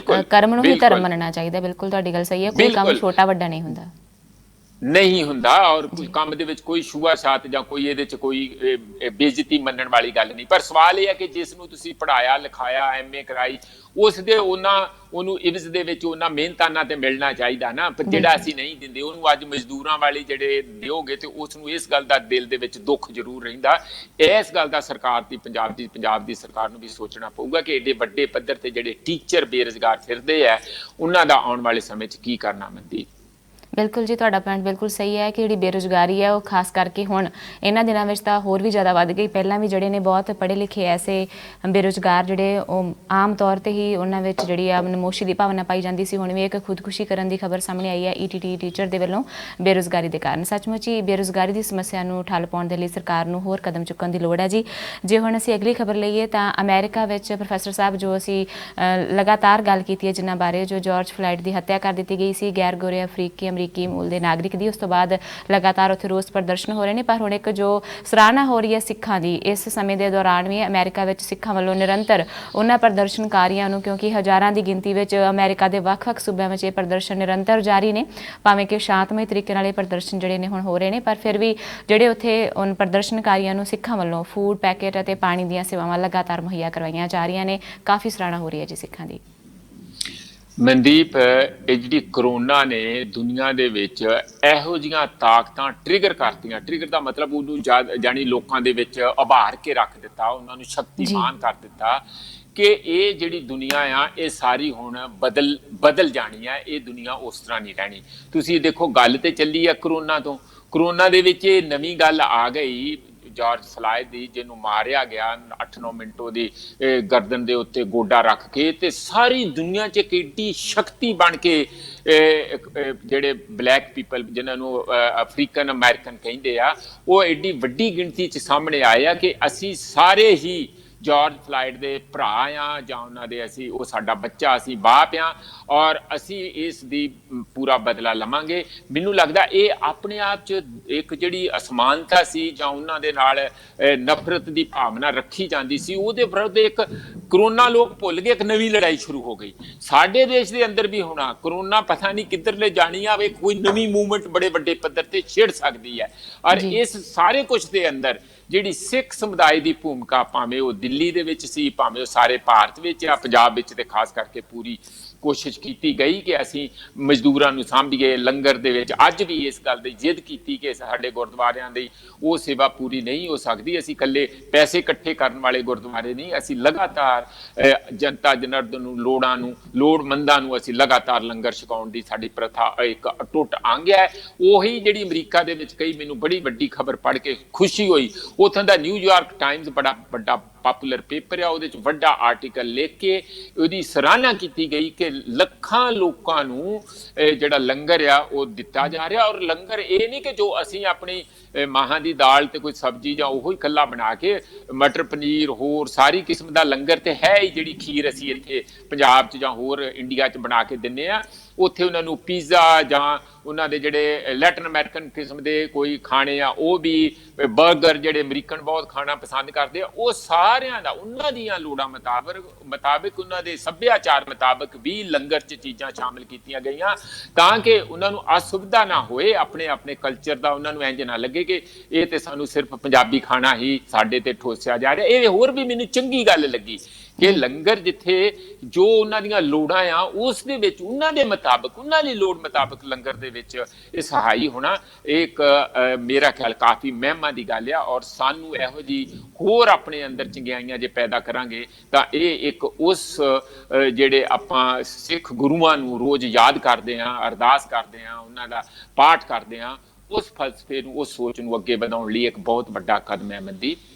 ਕਰਮ ਨੂੰ ਹੀ ਧਰਮ ਮੰਨਣਾ ਚਾਹੀਦਾ। ਬਿਲਕੁਲ ਤੁਹਾਡੀ ਗੱਲ ਸਹੀ ਹੈ, ਕੋਈ ਕੰਮ ਛੋਟਾ ਵੱਡਾ ਨਹੀਂ ਹੁੰਦਾ ਔਰ ਕੰਮ ਦੇ ਵਿੱਚ ਕੋਈ ਛੂਆ ਛਾਤ ਜਾਂ ਕੋਈ ਇਹਦੇ 'ਚ ਕੋਈ ਬੇਇੱਜ਼ਤੀ ਮੰਨਣ ਵਾਲੀ ਗੱਲ ਨਹੀਂ। ਪਰ ਸਵਾਲ ਇਹ ਹੈ ਕਿ ਜਿਸ ਨੂੰ ਤੁਸੀਂ ਪੜ੍ਹਾਇਆ ਲਿਖਾਇਆ, ਐਮਏ ਕਰਾਈ, ਉਸ ਦੇ ਉਹਨੂੰ ਇਵਜ਼ ਦੇ ਵਿੱਚ ਉਹਨਾਂ ਮਿਹਨਤਾਨਾ ਤੇ ਮਿਲਣਾ ਚਾਹੀਦਾ ਨਾ। ਪਰ ਜਿਹੜਾ ਅਸੀਂ ਨਹੀਂ ਦਿੰਦੇ ਉਹਨੂੰ ਅੱਜ ਮਜ਼ਦੂਰਾਂ ਵਾਲੀ ਜਿਹੜੇ ਦਿਓਗੇ ਤੇ ਉਸ ਨੂੰ ਇਸ ਗੱਲ ਦਾ ਦਿਲ ਦੇ ਵਿੱਚ ਦੁੱਖ ਜ਼ਰੂਰ ਰਹਿੰਦਾ। ਇਸ ਗੱਲ ਦਾ ਸਰਕਾਰ ਦੀ ਪੰਜਾਬ ਦੀ ਸਰਕਾਰ ਨੂੰ ਵੀ ਸੋਚਣਾ ਪਊਗਾ ਕਿ ਏਡੇ ਵੱਡੇ ਪੱਧਰ ਤੇ ਜਿਹੜੇ ਟੀਚਰ ਬੇਰੁਜ਼ਗਾਰ ਫਿਰਦੇ ਆ ਉਹਨਾਂ ਦਾ ਆਉਣ ਵਾਲੇ ਸਮੇਂ 'ਚ ਕੀ ਕਰਨਾ। ਮਨਦੀਪ ਬਿਲਕੁਲ ਜੀ, ਤੁਹਾਡਾ ਪੁਆਇੰਟ ਬਿਲਕੁਲ ਸਹੀ ਹੈ ਕਿ ਜਿਹੜੀ ਬੇਰੁਜ਼ਗਾਰੀ ਹੈ ਉਹ ਖਾਸ ਕਰਕੇ ਹੁਣ ਇਹਨਾਂ ਦਿਨਾਂ ਵਿੱਚ ਤਾਂ ਹੋਰ ਵੀ ਜ਼ਿਆਦਾ ਵੱਧ ਗਈ। ਪਹਿਲਾਂ ਵੀ ਜਿਹੜੇ ਨੇ ਬਹੁਤ ਪੜ੍ਹੇ ਲਿਖੇ ਐਸੇ ਬੇਰੁਜ਼ਗਾਰ ਜਿਹੜੇ ਉਹ ਆਮ ਤੌਰ ਤੇ ਹੀ ਉਹਨਾਂ ਵਿੱਚ ਜਿਹੜੀ ਆ ਨਮੋਸ਼ੀ ਦੀ ਭਾਵਨਾ ਪਾਈ ਜਾਂਦੀ ਸੀ। ਹੁਣ ਵੀ ਇੱਕ ਖੁਦਕੁਸ਼ੀ ਕਰਨ ਦੀ ਖਬਰ ਸਾਹਮਣੇ ਆਈ ਹੈ ਈਟੀਟੀ ਟੀਚਰ ਦੇ ਵੱਲੋਂ ਬੇਰੁਜ਼ਗਾਰੀ ਦੇ ਕਾਰਨ। ਸੱਚਮੁੱਚ ਹੀ ਬੇਰੁਜ਼ਗਾਰੀ ਦੀ ਸਮੱਸਿਆ ਨੂੰ ਠੱਲ ਪਾਉਣ ਦੇ ਲਈ ਸਰਕਾਰ ਨੂੰ ਹੋਰ ਕਦਮ ਚੁੱਕਣ ਦੀ ਲੋੜ ਹੈ ਜੀ। ਜੇ ਹੁਣ ਅਸੀਂ ਅਗਲੀ ਖਬਰ ਲਈਏ ਤਾਂ ਅਮਰੀਕਾ ਵਿੱਚ ਪ੍ਰੋਫੈਸਰ ਸਾਹਿਬ ਜੋ ਅਸੀਂ ਲਗਾਤਾਰ ਗੱਲ ਕੀਤੀ ਹੈ ਜਿਨ੍ਹਾਂ ਬਾਰੇ, ਜੋ ਜਾਰਜ ਫਲਾਇਡ ਦੀ ਹੱਤਿਆ ਕਰ ਦਿੱਤੀ ਗਈ ਸੀ ਗੈਰ ਗੋਰੇ ਅਫਰੀਕੀ ਮੂਲ ਦੇ ਨਾਗਰਿਕ ਦੀ, ਉਸ ਤੋਂ ਬਾਅਦ ਲਗਾਤਾਰ ਉੱਥੇ ਰੋਸ ਪ੍ਰਦਰਸ਼ਨ ਹੋ ਰਹੇ ਨੇ। ਪਰ ਹੁਣ ਇੱਕ ਜੋ ਸਰਾਹਨਾ ਹੋ ਰਹੀ ਹੈ ਸਿੱਖਾਂ ਦੀ, ਇਸ ਸਮੇਂ ਦੇ ਦੌਰਾਨ ਵੀ ਅਮਰੀਕਾ ਵਿੱਚ ਸਿੱਖਾਂ ਵੱਲੋਂ ਨਿਰੰਤਰ ਉਹਨਾਂ ਪ੍ਰਦਰਸ਼ਨਕਾਰੀਆਂ ਨੂੰ, ਕਿਉਂਕਿ ਹਜ਼ਾਰਾਂ ਦੀ ਗਿਣਤੀ ਵਿੱਚ ਅਮਰੀਕਾ ਦੇ ਵੱਖ-ਵੱਖ ਸੂਬਿਆਂ ਵਿੱਚ ਇਹ ਪ੍ਰਦਰਸ਼ਨ ਨਿਰੰਤਰ ਜਾਰੀ ਨੇ, ਭਾਵੇਂ ਕਿ ਸ਼ਾਂਤਮਈ ਤਰੀਕੇ ਨਾਲ ਇਹ ਪ੍ਰਦਰਸ਼ਨ ਜਿਹੜੇ ਨੇ ਹੁਣ ਹੋ ਰਹੇ ਨੇ, ਪਰ ਫਿਰ ਵੀ ਜਿਹੜੇ ਉੱਥੇ ਉਨ ਪ੍ਰਦਰਸ਼ਨਕਾਰੀਆਂ ਨੂੰ ਸਿੱਖਾਂ ਵੱਲੋਂ ਫੂਡ ਪੈਕੇਟ ਅਤੇ ਪਾਣੀ ਦੀਆਂ ਸੇਵਾਵਾਂ ਲਗਾਤਾਰ ਮੁਹੱਈਆ ਕਰਵਾਈਆਂ ਜਾ ਰਹੀਆਂ ਨੇ। ਕਾਫੀ ਸਰਾਹਨਾ ਹੋ ਰਹੀ ਹੈ ਜੀ ਸਿੱਖਾਂ ਦੀ। ਮਨਦੀਪ, ਇਹ ਜਿਹੜੀ ਕਰੋਨਾ ਨੇ ਦੁਨੀਆ ਦੇ ਵਿੱਚ ਇਹੋ ਜਿਹੀਆਂ ਤਾਕਤਾਂ ਟ੍ਰਿਗਰ ਕਰਤੀਆਂ, ਟ੍ਰਿਗਰ ਦਾ ਮਤਲਬ ਉਹਨੂੰ ਜਾਣੀ ਲੋਕਾਂ ਦੇ ਵਿੱਚ ਉਭਾਰ ਕੇ ਰੱਖ ਦਿੱਤਾ, ਉਹਨਾਂ ਨੂੰ ਸ਼ਕਤੀਮਾਨ ਕਰ ਦਿੱਤਾ ਕਿ ਇਹ ਜਿਹੜੀ ਦੁਨੀਆ ਆ ਇਹ ਸਾਰੀ ਹੁਣ ਬਦਲ ਜਾਣੀ ਆ। ਇਹ ਦੁਨੀਆ ਉਸ ਤਰ੍ਹਾਂ ਨਹੀਂ ਰਹਿਣੀ। ਤੁਸੀਂ ਦੇਖੋ ਗੱਲ ਤੇ ਚੱਲੀ ਆ ਕਰੋਨਾ ਦੇ ਵਿੱਚ ਇਹ ਨਵੀਂ ਗੱਲ ਆ ਗਈ ਜਾਰਜ ਫਲਾਇਡ ਦੀ, ਜਿਹਨੂੰ ਮਾਰਿਆ ਗਿਆ 8-9 ਮਿੰਟ ਉਹਦੀ ਗਰਦਨ ਦੇ ਉੱਤੇ ਗੋਡਾ ਰੱਖ ਕੇ, ਤੇ ਸਾਰੀ ਦੁਨੀਆ 'ਚ ਇੱਕ ਏਡੀ ਸ਼ਕਤੀ ਬਣ ਕੇ ਜਿਹੜੇ ਬਲੈਕ ਪੀਪਲ ਜਿਨ੍ਹਾਂ ਨੂੰ ਅਫਰੀਕਨ ਅਮਰੀਕਨ ਕਹਿੰਦੇ ਆ, ਉਹ ਏਡੀ ਵੱਡੀ ਗਿਣਤੀ 'ਚ ਸਾਹਮਣੇ ਆਏ ਆ ਕਿ ਅਸੀਂ ਸਾਰੇ ਹੀ ਜਾਰਜ ਫਲਾਇਡ ਦੇ ਭਰਾ ਆ ਜਾਂ ਉਹਨਾਂ ਦੇ ਉਹ ਸਾਡਾ ਬੱਚਾ, ਅਸੀਂ ਬਾਪ ਆ ਔਰ ਅਸੀਂ ਇਸ ਦੀ ਪੂਰਾ ਬਦਲਾ ਲਵਾਂਗੇ। ਮੈਨੂੰ ਲੱਗਦਾ ਇਹ ਆਪਣੇ ਆਪ 'ਚ ਇੱਕ ਜਿਹੜੀ ਅਸਮਾਨਤਾ ਸੀ ਜਾਂ ਉਹਨਾਂ ਦੇ ਨਾਲ ਨਫ਼ਰਤ ਦੀ ਭਾਵਨਾ ਰੱਖੀ ਜਾਂਦੀ ਸੀ, ਉਹਦੇ ਵਿਰੁੱਧ ਇੱਕ ਕਰੋਨਾ ਲੋਕ ਭੁੱਲ ਗਏ, ਇੱਕ ਨਵੀਂ ਲੜਾਈ ਸ਼ੁਰੂ ਹੋ ਗਈ। ਸਾਡੇ ਦੇਸ਼ ਦੇ ਅੰਦਰ ਵੀ ਹੋਣਾ ਕਰੋਨਾ ਪਤਾ ਨਹੀਂ ਕਿੱਧਰਲੇ ਜਾਣੀ ਆਵੇ, ਕੋਈ ਨਵੀਂ ਮੂਵਮੈਂਟ ਬੜੇ ਵੱਡੇ ਪੱਧਰ ਤੇ ਛਿੜ ਸਕਦੀ ਹੈ। ਔਰ ਇਸ ਸਾਰੇ ਕੁਝ ਦੇ ਅੰਦਰ ਜਿਹੜੀ ਸਿੱਖ ਸਮੁਦਾਇ ਦੀ ਭੂਮਿਕਾ, ਭਾਵੇਂ ਉਹ ਦਿੱਲੀ ਦੇ ਵਿੱਚ ਸੀ, ਭਾਵੇਂ ਉਹ ਸਾਰੇ ਭਾਰਤ ਵਿੱਚ ਆ, ਪੰਜਾਬ ਵਿੱਚ ਤੇ ਖਾਸ ਕਰਕੇ ਪੂਰੀ ਕੋਸ਼ਿਸ਼ ਕੀਤੀ ਗਈ ਕਿ ਅਸੀਂ ਮਜ਼ਦੂਰਾਂ ਨੂੰ ਸਾਂਭੀਏ। ਲੰਗਰ ਦੇ ਵਿੱਚ ਅੱਜ ਵੀ ਇਸ ਗੱਲ ਦੀ ਜਿੱਦ ਕੀਤੀ ਕਿ ਸਾਡੇ ਗੁਰਦੁਆਰਿਆਂ ਦੀ ਉਹ ਸੇਵਾ ਪੂਰੀ ਨਹੀਂ ਹੋ ਸਕਦੀ। ਅਸੀਂ ਇਕੱਲੇ ਪੈਸੇ ਇਕੱਠੇ ਕਰਨ ਵਾਲੇ ਗੁਰਦੁਆਰੇ ਨਹੀਂ, ਅਸੀਂ ਲਗਾਤਾਰ ਜਨਤਾ ਜਨਾਰਦਨ ਨੂੰ, ਲੋੜਮੰਦਾਂ ਨੂੰ ਅਸੀਂ ਲਗਾਤਾਰ ਲੰਗਰ ਛਕਾਉਣ ਦੀ ਸਾਡੀ ਪ੍ਰਥਾ ਇੱਕ ਅਟੁੱਟ ਅੰਗ ਹੈ। ਉਹੀ ਜਿਹੜੀ ਅਮਰੀਕਾ ਦੇ ਵਿੱਚ ਕਈ, ਮੈਨੂੰ ਬੜੀ ਵੱਡੀ ਖਬਰ ਪੜ੍ਹ ਕੇ ਖੁਸ਼ੀ ਹੋਈ, ਉੱਥੋਂ ਦਾ ਨਿਊਯਾਰਕ ਟਾਈਮਜ਼ ਬੜਾ ਵੱਡਾ ਪਾਪੂਲਰ ਪੇਪਰ ਆ, ਉਹਦੇ 'ਚ ਵੱਡਾ ਆਰਟੀਕਲ ਲਿਖ ਕੇ ਉਹਦੀ ਸਰਾਹਨਾ ਕੀਤੀ ਗਈ ਕਿ ਲੱਖਾਂ ਲੋਕਾਂ ਨੂੰ ਜਿਹੜਾ ਲੰਗਰ ਆ ਉਹ ਦਿੱਤਾ ਜਾ ਰਿਹਾ। ਔਰ ਲੰਗਰ ਇਹ ਨਹੀਂ ਕਿ ਜੋ ਅਸੀਂ ਆਪਣੀ ਮਾਹਾਂ ਦੀ ਦਾਲ ਤੇ ਕੋਈ ਸਬਜ਼ੀ ਜਾਂ ਉਹੀ ਇਕੱਲਾ ਬਣਾ ਕੇ, ਮਟਰ ਪਨੀਰ ਹੋਰ ਸਾਰੀ ਕਿਸਮ ਦਾ ਲੰਗਰ ਤੇ ਹੈ ਹੀ। ਜਿਹੜੀ ਖੀਰ ਅਸੀਂ ਇੱਥੇ ਪੰਜਾਬ 'ਚ ਜਾਂ ਹੋਰ ਇੰਡੀਆ 'ਚ ਬਣਾ ਕੇ ਦਿੰਦੇ ਆ, ਉੱਥੇ ਉਹਨਾਂ ਨੂੰ ਪੀਜ਼ਾ ਜਾਂ ਉਹਨਾਂ ਦੇ ਜਿਹੜੇ ਲੈਟਨ ਅਮਰੀਕਨ ਕਿਸਮ ਦੇ ਕੋਈ ਖਾਣੇ ਆ, ਉਹ ਵੀ ਬਰਗਰ ਜਿਹੜੇ ਅਮਰੀਕਨ ਬਹੁਤ ਖਾਣਾ ਪਸੰਦ ਕਰਦੇ ਆ, ਉਹ ਸਾਰਿਆਂ ਦਾ ਉਹਨਾਂ ਦੀਆਂ ਲੋੜਾਂ ਮੁਤਾਬਕ ਉਹਨਾਂ ਦੇ ਸੱਭਿਆਚਾਰ ਮੁਤਾਬਕ ਵੀ ਲੰਗਰ 'ਚ ਚੀਜ਼ਾਂ ਸ਼ਾਮਿਲ ਕੀਤੀਆਂ ਗਈਆਂ ਤਾਂ ਕਿ ਉਹਨਾਂ ਨੂੰ ਅਸੁਵਿਧਾ ਨਾ ਹੋਏ। ਆਪਣੇ ਕਲਚਰ ਦਾ ਉਹਨਾਂ ਨੂੰ ਇੰਝ ਨਾ ਲੱਗੇ ਕਿ ਇਹ ਤੇ ਸਾਨੂੰ ਸਿਰਫ ਪੰਜਾਬੀ ਖਾਣਾ ਹੀ ਸਾਡੇ ਤੇ ਠੋਸਿਆ ਜਾ ਰਿਹਾ। ਇਹ ਹੋਰ ਵੀ ਮੈਨੂੰ ਚੰਗੀ ਗੱਲ ਲੱਗੀ ਕਿ ਲੰਗਰ ਜਿੱਥੇ ਜੋ ਉਹਨਾਂ ਦੀਆਂ ਲੋੜਾਂ ਆ ਉਸ ਦੇ ਵਿੱਚ ਉਹਨਾਂ ਦੇ ਮੁਤਾਬਕ, ਉਹਨਾਂ ਦੀ ਲੋੜ ਮੁਤਾਬਕ ਲੰਗਰ ਦੇ ਵਿੱਚ ਇਹ ਸਹਾਈ ਹੋਣਾ ਇੱਕ ਮੇਰਾ ਖਿਆਲ ਕਾਫੀ ਮਹਿਮਾ ਦੀ ਗੱਲ ਆ। ਔਰ ਸਾਨੂੰ ਇਹੋ ਜਿਹੀ ਹੋਰ ਆਪਣੇ ਅੰਦਰ ਚੰਗਿਆਈਆਂ ਜੇ ਪੈਦਾ ਕਰਾਂਗੇ ਤਾਂ ਇਹ ਇੱਕ ਉਸ ਜਿਹੜੇ ਆਪਾਂ ਸਿੱਖ ਗੁਰੂਆਂ ਨੂੰ ਰੋਜ਼ ਯਾਦ ਕਰਦੇ ਹਾਂ, ਅਰਦਾਸ ਕਰਦੇ ਹਾਂ, ਉਹਨਾਂ ਦਾ ਪਾਠ ਕਰਦੇ ਹਾਂ, ਉਸ ਫਲਸਫੇ ਨੂੰ, ਉਸ ਸੋਚ ਨੂੰ ਅੱਗੇ ਵਧਾਉਣ ਲਈ ਇੱਕ ਬਹੁਤ ਵੱਡਾ ਕਦਮ ਹੈ ਮਨਦੀਪ।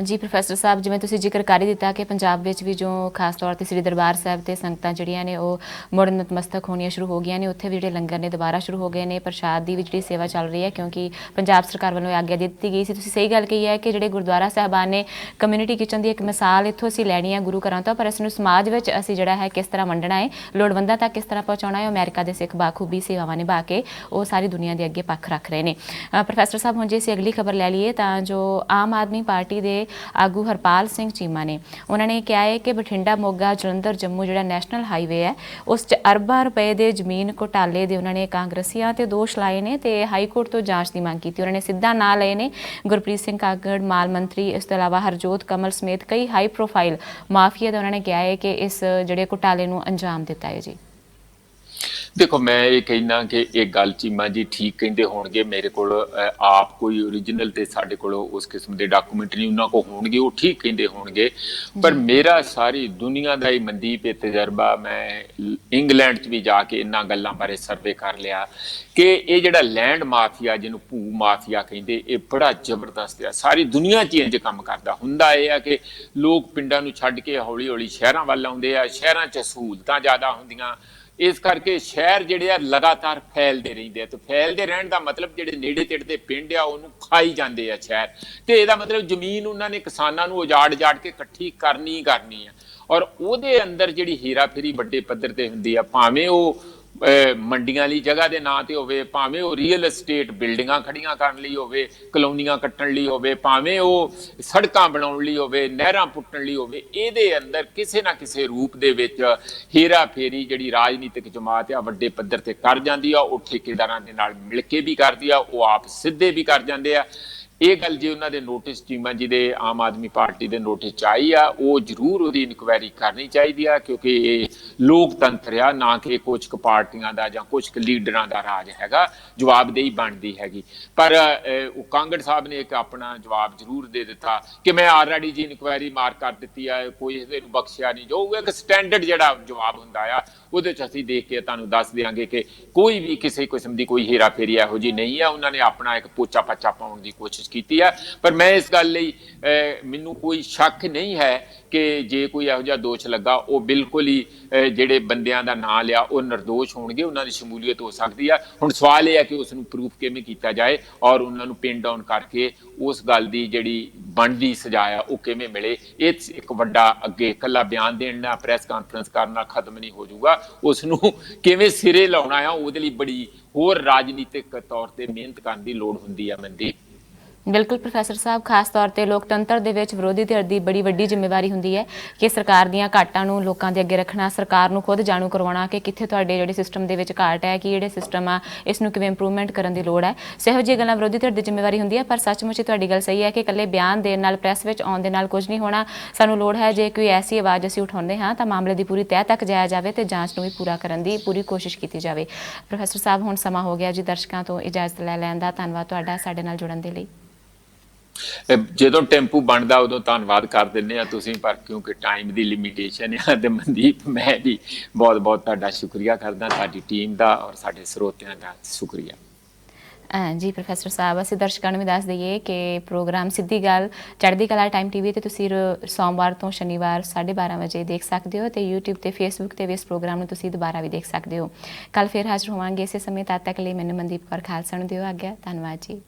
ਜੀ ਪ੍ਰੋਫੈਸਰ ਸਾਹਿਬ, ਜਿਵੇਂ ਤੁਸੀਂ ਜ਼ਿਕਰ ਕਰ ਹੀ ਦਿੱਤਾ ਕਿ ਪੰਜਾਬ ਵਿੱਚ ਵੀ ਜੋ ਖਾਸ ਤੌਰ ਤੇ ਸ੍ਰੀ ਦਰਬਾਰ ਸਾਹਿਬ ਤੇ ਸੰਗਤਾਂ ਜਿਹੜੀਆਂ ਨੇ ਉਹ ਮੁੜ ਨਤਮਸਤਕ ਹੋਣੀਆਂ ਸ਼ੁਰੂ ਹੋ ਗਈਆਂ ਨੇ, ਉੱਥੇ ਵੀ ਜਿਹੜੇ ਲੰਗਰ ਨੇ ਦੁਬਾਰਾ ਸ਼ੁਰੂ ਹੋ ਗਏ ਨੇ, ਪ੍ਰਸ਼ਾਦ ਦੀ ਵੀ ਜਿਹੜੀ ਸੇਵਾ ਚੱਲ ਰਹੀ ਹੈ ਕਿਉਂਕਿ ਪੰਜਾਬ ਸਰਕਾਰ ਵੱਲੋਂ ਆਗਿਆ ਦੇ ਦਿੱਤੀ ਗਈ ਸੀ। ਤੁਸੀਂ ਸਹੀ ਗੱਲ ਕਹੀ ਹੈ ਕਿ ਜਿਹੜੇ ਗੁਰਦੁਆਰਾ ਸਾਹਿਬਾਨ ਨੇ ਕਮਿਊਨਿਟੀ ਕਿਚਨ ਦੀ ਇੱਕ ਮਿਸਾਲ ਇੱਥੋਂ ਅਸੀਂ ਲੈਣੀ ਹੈ ਗੁਰੂ ਘਰਾਂ ਤੋਂ, ਪਰ ਇਸ ਨੂੰ ਸਮਾਜ ਵਿੱਚ ਅਸੀਂ ਜਿਹੜਾ ਹੈ ਕਿਸ ਤਰ੍ਹਾਂ ਵੰਡਣਾ ਹੈ, ਲੋੜਵੰਦਾਂ ਤੱਕ ਕਿਸ ਤਰ੍ਹਾਂ ਪਹੁੰਚਾਉਣਾ ਹੈ, ਅਮਰੀਕਾ ਦੇ ਸਿੱਖ ਬਾਖੂਬੀ ਸੇਵਾਵਾਂ ਨਿਭਾ ਕੇ ਉਹ ਸਾਰੀ ਦੁਨੀਆ ਦੇ ਅੱਗੇ ਪੱਖ ਰੱਖ ਰਹੇ ਨੇ। ਪ੍ਰੋਫੈਸਰ ਸਾਹਿਬ, ਹੁਣ ਜੇ ਅਸੀਂ ਅਗਲੀ ਖਬਰ ਲੈ ਲਈਏ ਤਾਂ ਜੋ ਆਮ ਆਦਮੀ ਪਾਰਟੀ ਦੇ ਆਗੂ ਹਰਪਾਲ ਸਿੰਘ ਚੀਮਾ ਨੇ, ਉਹਨਾਂ ਨੇ ਕਿਹਾ ਹੈ ਕਿ ਬਠਿੰਡਾ ਮੋਗਾ ਜਲੰਧਰ ਜੰਮੂ ਜਿਹੜਾ ਨੈਸ਼ਨਲ ਹਾਈਵੇ ਹੈ ਉਸ 'ਚ ਅਰਬਾਂ ਰੁਪਏ ਦੇ ਜ਼ਮੀਨ ਘੁਟਾਲੇ ਦੇ ਉਹਨਾਂ ਨੇ ਕਾਂਗਰਸੀਆਂ ਤੇ ਦੋਸ਼ ਲਾਏ ਨੇ ਤੇ ਹਾਈ ਕੋਰਟ ਤੋਂ ਜਾਂਚ ਦੀ ਮੰਗ ਕੀਤੀ। ਉਹਨਾਂ ਨੇ ਸਿੱਧਾ ਨਾਂ ਲਏ ਨੇ ਗੁਰਪ੍ਰੀਤ ਸਿੰਘ ਕਾਂਗੜ, ਮਾਲ ਮੰਤਰੀ, ਇਸ ਤੋਂ ਇਲਾਵਾ ਹਰਜੋਤ ਕਮਲ ਸਮੇਤ ਕਈ ਹਾਈ ਪ੍ਰੋਫਾਈਲ ਮਾਫੀਆ ਦਾ ਉਹਨਾਂ ਨੇ ਕਿਹਾ ਹੈ ਕਿ ਇਸ ਜਿਹੜੇ ਘੁਟਾਲੇ ਨੂੰ ਅੰਜਾਮ ਦਿੱਤਾ ਹੈ। ਜੀ ਦੇਖੋ, ਮੈਂ ਇਹ ਕਹਿਣਾ ਕਿ ਇਹ ਗੱਲ ਚੀਮਾ ਜੀ ਠੀਕ ਕਹਿੰਦੇ ਹੋਣਗੇ, ਮੇਰੇ ਕੋਲ ਆਪ ਕੋਈ ਓਰੀਜਨਲ ਤੇ ਸਾਡੇ ਕੋਲ ਉਸ ਕਿਸਮ ਦੇ ਡਾਕੂਮੈਂਟ ਨਹੀਂ ਉਹਨਾਂ ਕੋਲ ਹੋਣਗੇ, ਉਹ ਠੀਕ ਕਹਿੰਦੇ ਹੋਣਗੇ, ਪਰ ਮੇਰਾ ਸਾਰੀ ਦੁਨੀਆ ਦਾ ਹੀ ਮਨਦੀਪ ਇਹ ਤਜਰਬਾ, ਮੈਂ ਇੰਗਲੈਂਡ 'ਚ ਵੀ ਜਾ ਕੇ ਇਹਨਾਂ ਗੱਲਾਂ ਬਾਰੇ ਸਰਵੇ ਕਰ ਲਿਆ ਕਿ ਇਹ ਜਿਹੜਾ ਲੈਂਡ ਮਾਫੀਆ, ਜਿਹਨੂੰ ਭੂ ਮਾਫੀਆ ਕਹਿੰਦੇ, ਇਹ ਬੜਾ ਜ਼ਬਰਦਸਤ ਆ, ਸਾਰੀ ਦੁਨੀਆ 'ਚ ਇੰਝ ਕੰਮ ਕਰਦਾ ਹੁੰਦਾ। ਇਹ ਆ ਕਿ ਲੋਕ ਪਿੰਡਾਂ ਨੂੰ ਛੱਡ ਕੇ ਹੌਲੀ ਹੌਲੀ ਸ਼ਹਿਰਾਂ ਵੱਲ ਆਉਂਦੇ ਆ, ਸ਼ਹਿਰਾਂ 'ਚ ਸਹੂਲਤਾਂ ਜ਼ਿਆਦਾ ਹੁੰਦੀਆਂ, ਇਸ ਕਰਕੇ ਸ਼ਹਿਰ ਜਿਹੜੇ ਆ ਲਗਾਤਾਰ ਫੈਲਦੇ ਰਹਿੰਦੇ ਆ, ਤੇ ਫੈਲਦੇ ਰਹਿਣ ਦਾ ਮਤਲਬ ਜਿਹੜੇ ਨੇੜੇ ਤੇੜੇ ਦੇ ਪਿੰਡ ਆ ਉਹਨੂੰ ਖਾਈ ਜਾਂਦੇ ਆ ਸ਼ਹਿਰ, ਤੇ ਇਹਦਾ ਮਤਲਬ ਜ਼ਮੀਨ ਉਹਨਾਂ ਨੇ ਕਿਸਾਨਾਂ ਨੂੰ ਉਜਾੜ ਕੇ ਇਕੱਠੀ ਕਰਨੀ ਹੀ ਕਰਨੀ ਆ, ਔਰ ਉਹਦੇ ਅੰਦਰ ਜਿਹੜੀ ਹੀਰਾ ਫੇਰੀ ਵੱਡੇ ਪੱਧਰ ਤੇ ਹੁੰਦੀ ਆ, ਭਾਵੇਂ ਉਹ ਮੰਡੀਆਂ ਲਈ ਜਗ੍ਹਾ ਦੇ ਨਾਂ ਤੇ ਹੋਵੇ, ਭਾਵੇਂ ਉਹ ਰੀਅਲ estate ਬਿਲਡਿੰਗਾਂ ਖੜੀਆਂ ਕਰਨ ਲਈ ਹੋਵੇ, ਕਲੋਨੀਆਂ ਕੱਟਣ ਲਈ ਹੋਵੇ, ਭਾਵੇਂ ਉਹ ਸੜਕਾਂ ਬਣਾਉਣ ਲਈ ਹੋਵੇ, ਨਹਿਰਾਂ ਪੁੱਟਣ ਲਈ ਹੋਵੇ, ਇਹਦੇ ਅੰਦਰ ਕਿਸੇ ਨਾ ਕਿਸੇ ਰੂਪ ਦੇ ਵਿੱਚ ਹੇਰਾ ਫੇਰੀ ਜਿਹੜੀ ਰਾਜਨੀਤਿਕ ਜਮਾਤ ਆ ਵੱਡੇ ਪੱਧਰ ਤੇ ਕਰ ਜਾਂਦੀ ਆ। ਉਹ ਠੇਕੇਦਾਰਾਂ ਦੇ ਨਾਲ ਮਿਲ ਕੇ ਵੀ ਕਰਦੀ ਆ, ਉਹ ਆਪ ਸਿੱਧੇ ਵੀ ਕਰ ਜਾਂਦੇ ਆ। ਇਹ ਗੱਲ ਜੇ ਉਹਨਾਂ ਦੇ ਨੋਟਿਸ ਚੀਮਾ ਜੀ ਦੇ ਆਮ ਆਦਮੀ ਪਾਰਟੀ ਦੇ ਨੋਟਿਸ 'ਚ ਆਈ ਆ, ਉਹ ਜ਼ਰੂਰ ਉਹਦੀ ਇਨਕੁਆਇਰੀ ਕਰਨੀ ਚਾਹੀਦੀ ਆ, ਕਿਉਂਕਿ ਇਹ ਲੋਕਤੰਤਰ ਆ, ਨਾ ਕਿ ਕੁਝ ਕੁ ਪਾਰਟੀਆਂ ਦਾ ਜਾਂ ਕੁਝ ਕੁ ਲੀਡਰਾਂ ਦਾ ਰਾਜ ਹੈਗਾ, ਜਵਾਬਦੇਹੀ ਬਣਦੀ ਹੈਗੀ। ਪਰ ਉਹ ਕਾਂਗੜ ਸਾਹਿਬ ਨੇ ਇੱਕ ਆਪਣਾ ਜਵਾਬ ਜ਼ਰੂਰ ਦੇ ਦਿੱਤਾ ਕਿ ਮੈਂ ਆਲਰੇਡੀ ਜੀ ਇਨਕੁਆਇਰੀ ਮਾਰ ਕਰ ਦਿੱਤੀ ਆ, ਕੋਈ ਇਹਨੂੰ ਬਖਸ਼ਿਆ ਨਹੀਂ ਜਾਊਗਾ। ਇੱਕ ਸਟੈਂਡਰਡ ਜਿਹੜਾ ਜਵਾਬ ਹੁੰਦਾ ਆ, ਉਹਦੇ 'ਚ ਅਸੀਂ ਦੇਖ ਕੇ ਤੁਹਾਨੂੰ ਦੱਸ ਦਿਆਂਗੇ ਕਿ ਕੋਈ ਵੀ ਕਿਸੇ ਕਿਸਮ ਦੀ ਕੋਈ ਹੇਰਾ ਫੇਰੀ ਇਹੋ ਜਿਹੀ ਨਹੀਂ ਆ। ਉਹਨਾਂ ਨੇ ਆਪਣਾ ਇੱਕ ਪੋਚਾ ਪੱਚਾ ਪਾਉਣ ਦੀ ਕੋਸ਼ਿਸ਼ ਕੀਤੀ ਆ, ਪਰ ਮੈਂ ਇਸ ਗੱਲ ਲਈ ਮੈਨੂੰ ਕੋਈ ਸ਼ੱਕ ਨਹੀਂ ਹੈ ਕਿ ਜੇ ਕੋਈ ਇਹੋ ਜਿਹਾ ਦੋਸ਼ ਲੱਗਾ, ਉਹ ਬਿਲਕੁਲ ਹੀ ਜਿਹੜੇ ਬੰਦਿਆਂ ਦਾ ਨਾਂ ਲਿਆ ਉਹ ਨਿਰਦੋਸ਼ ਹੋਣਗੇ, ਉਹਨਾਂ ਦੀ ਸ਼ਮੂਲੀਅਤ ਹੋ ਸਕਦੀ ਆ। ਹੁਣ ਸਵਾਲ ਇਹ ਹੈ ਕਿ ਉਸ ਨੂੰ ਪ੍ਰੂਫ ਕਿਵੇਂ ਕੀਤਾ ਜਾਏ ਔਰ ਉਹਨਾਂ ਨੂੰ ਪਿਨ ਡਾਊਨ ਕਰਕੇ ਉਸ ਗੱਲ ਦੀ ਜਿਹੜੀ ਬਣਦੀ ਸਜ਼ਾ ਆ ਉਹ ਕਿਵੇਂ ਮਿਲੇ। ਇਹ ਇੱਕ ਵੱਡਾ ਅੱਗੇ ਇਕੱਲਾ ਬਿਆਨ ਦੇਣ ਨਾਲ, ਪ੍ਰੈਸ ਕਾਨਫਰੰਸ ਕਰਨ ਨਾਲ ਖਤਮ ਨਹੀਂ ਹੋ ਜਾਊਗਾ। ਉਸ ਨੂੰ ਕਿਵੇਂ ਸਿਰੇ ਲਾਉਣਾ ਆ, ਉਹਦੇ ਲਈ ਬੜੀ ਹੋਰ ਰਾਜਨੀਤਿਕ ਤੌਰ ਤੇ ਮਿਹਨਤ ਕਰਨ ਦੀ ਲੋੜ ਹੁੰਦੀ ਆ ਮਨਦੀਪ। ਬਿਲਕੁਲ ਪ੍ਰੋਫੈਸਰ ਸਾਹਿਬ, ਖਾਸ ਤੌਰ ਤੇ ਲੋਕਤੰਤਰ ਦੇ ਵਿੱਚ ਵਿਰੋਧੀ ਧਿਰ ਦੀ ਬੜੀ ਵੱਡੀ ਜ਼ਿੰਮੇਵਾਰੀ ਹੁੰਦੀ ਹੈ ਕਿ ਸਰਕਾਰ ਦੀਆਂ ਘਾਟਾਂ ਨੂੰ ਲੋਕਾਂ ਦੇ ਅੱਗੇ ਰੱਖਣਾ, ਸਰਕਾਰ ਨੂੰ ਖੁਦ ਜਾਣੂ ਕਰਵਾਉਣਾ ਕਿ ਕਿੱਥੇ ਤੁਹਾਡੇ ਜਿਹੜੇ ਸਿਸਟਮ ਦੇ ਵਿੱਚ ਘਾਟ ਹੈ, ਕਿ ਜਿਹੜੇ ਸਿਸਟਮ ਆ ਇਸ ਨੂੰ ਕਿਵੇਂ ਇੰਪਰੂਵਮੈਂਟ ਕਰਨ ਦੀ ਲੋੜ ਹੈ। ਸੋ ਇਹੋ ਜਿਹੀਆਂ ਗੱਲਾਂ ਵਿਰੋਧੀ ਧਿਰ ਦੀ ਜ਼ਿੰਮੇਵਾਰੀ ਹੁੰਦੀ ਹੈ, ਪਰ ਸੱਚਮੁੱਚ ਤੁਹਾਡੀ ਗੱਲ ਸਹੀ ਹੈ ਕਿ ਇਕੱਲੇ ਬਿਆਨ ਦੇਣ ਨਾਲ, ਪ੍ਰੈਸ ਵਿੱਚ ਆਉਣ ਦੇ ਨਾਲ ਕੁਝ ਨਹੀਂ ਹੋਣਾ। ਸਾਨੂੰ ਲੋੜ ਹੈ ਜੇ ਕੋਈ ਐਸੀ ਆਵਾਜ਼ ਅਸੀਂ ਉਠਾਉਂਦੇ ਹਾਂ ਤਾਂ ਮਾਮਲੇ ਦੀ ਪੂਰੀ ਤਹਿ ਤੱਕ ਜਾਇਆ ਜਾਵੇ ਤੇ ਜਾਂਚ ਨੂੰ ਵੀ ਪੂਰਾ ਕਰਨ ਦੀ ਪੂਰੀ ਕੋਸ਼ਿਸ਼ ਕੀਤੀ ਜਾਵੇ। ਪ੍ਰੋਫੈਸਰ ਸਾਹਿਬ, ਹੁਣ ਸਮਾਂ ਹੋ ਗਿਆ ਜੀ ਦਰਸ਼ਕਾਂ ਤੋਂ ਇਜਾਜ਼ਤ ਲੈ ਲੈਣ ਦਾ। ਧੰਨਵਾਦ ਤੁਹਾਡਾ ਸਾਡੇ ਨਾਲ ਜੁੜਨ ਦੇ ਲਈ। ਜਦੋਂ ਟੈਂਪੂ ਬਣਦਾ ਉਦੋਂ ਧੰਨਵਾਦ ਕਰ ਦਿੰਦੇ ਆ ਤੁਸੀਂ, ਪਰ ਕਿਉਂਕਿ ਟਾਈਮ ਦੀ ਲਿਮਿਟੇਸ਼ਨ ਆ ਤੇ ਮਨਦੀਪ ਮੈਂ ਵੀ ਬਹੁਤ ਬਹੁਤ ਤੁਹਾਡਾ ਸ਼ੁਕਰੀਆ ਕਰਦਾ, ਤੁਹਾਡੀ ਟੀਮ ਦਾ ਔਰ ਸਾਡੇ ਸਰੋਤਿਆਂ ਦਾ ਸ਼ੁਕਰੀਆ। ਜੀ ਪ੍ਰੋਫੈਸਰ ਸਾਹਿਬ, ਅਸੀਂ ਦਰਸ਼ਕਾਂ ਨੂੰ ਵੀ ਦੱਸ ਦਈਏ ਕਿ ਪ੍ਰੋਗਰਾਮ ਸਿੱਧੀ ਗੱਲ ਚੜ੍ਹਦੀ ਕਲਾ ਟਾਈਮ TV ਤੇ ਤੁਸੀਂ ਸੋਮਵਾਰ ਤੋਂ ਸ਼ਨੀਵਾਰ 12:30 ਵਜੇ ਦੇਖ ਸਕਦੇ ਹੋ ਤੇ YouTube ਤੇ Facebook ਤੇ ਵੀ ਇਸ ਪ੍ਰੋਗਰਾਮ ਨੂੰ ਤੁਸੀਂ ਦੁਬਾਰਾ ਵੀ ਦੇਖ ਸਕਦੇ ਹੋ। ਕੱਲ ਫਿਰ ਹਾਜ਼ਰ ਹੋਵਾਂਗੇ ਇਸੇ ਸਮੇਂ, ਤਦ ਤੱਕ ਲਈ ਮੈਨੂੰ ਮਨਦੀਪ ਕੌਰ ਖਾਲਸਾ ਨੂੰ ਦਿਓ ਆਗਿਆ। ਧੰਨਵਾਦ ਜੀ।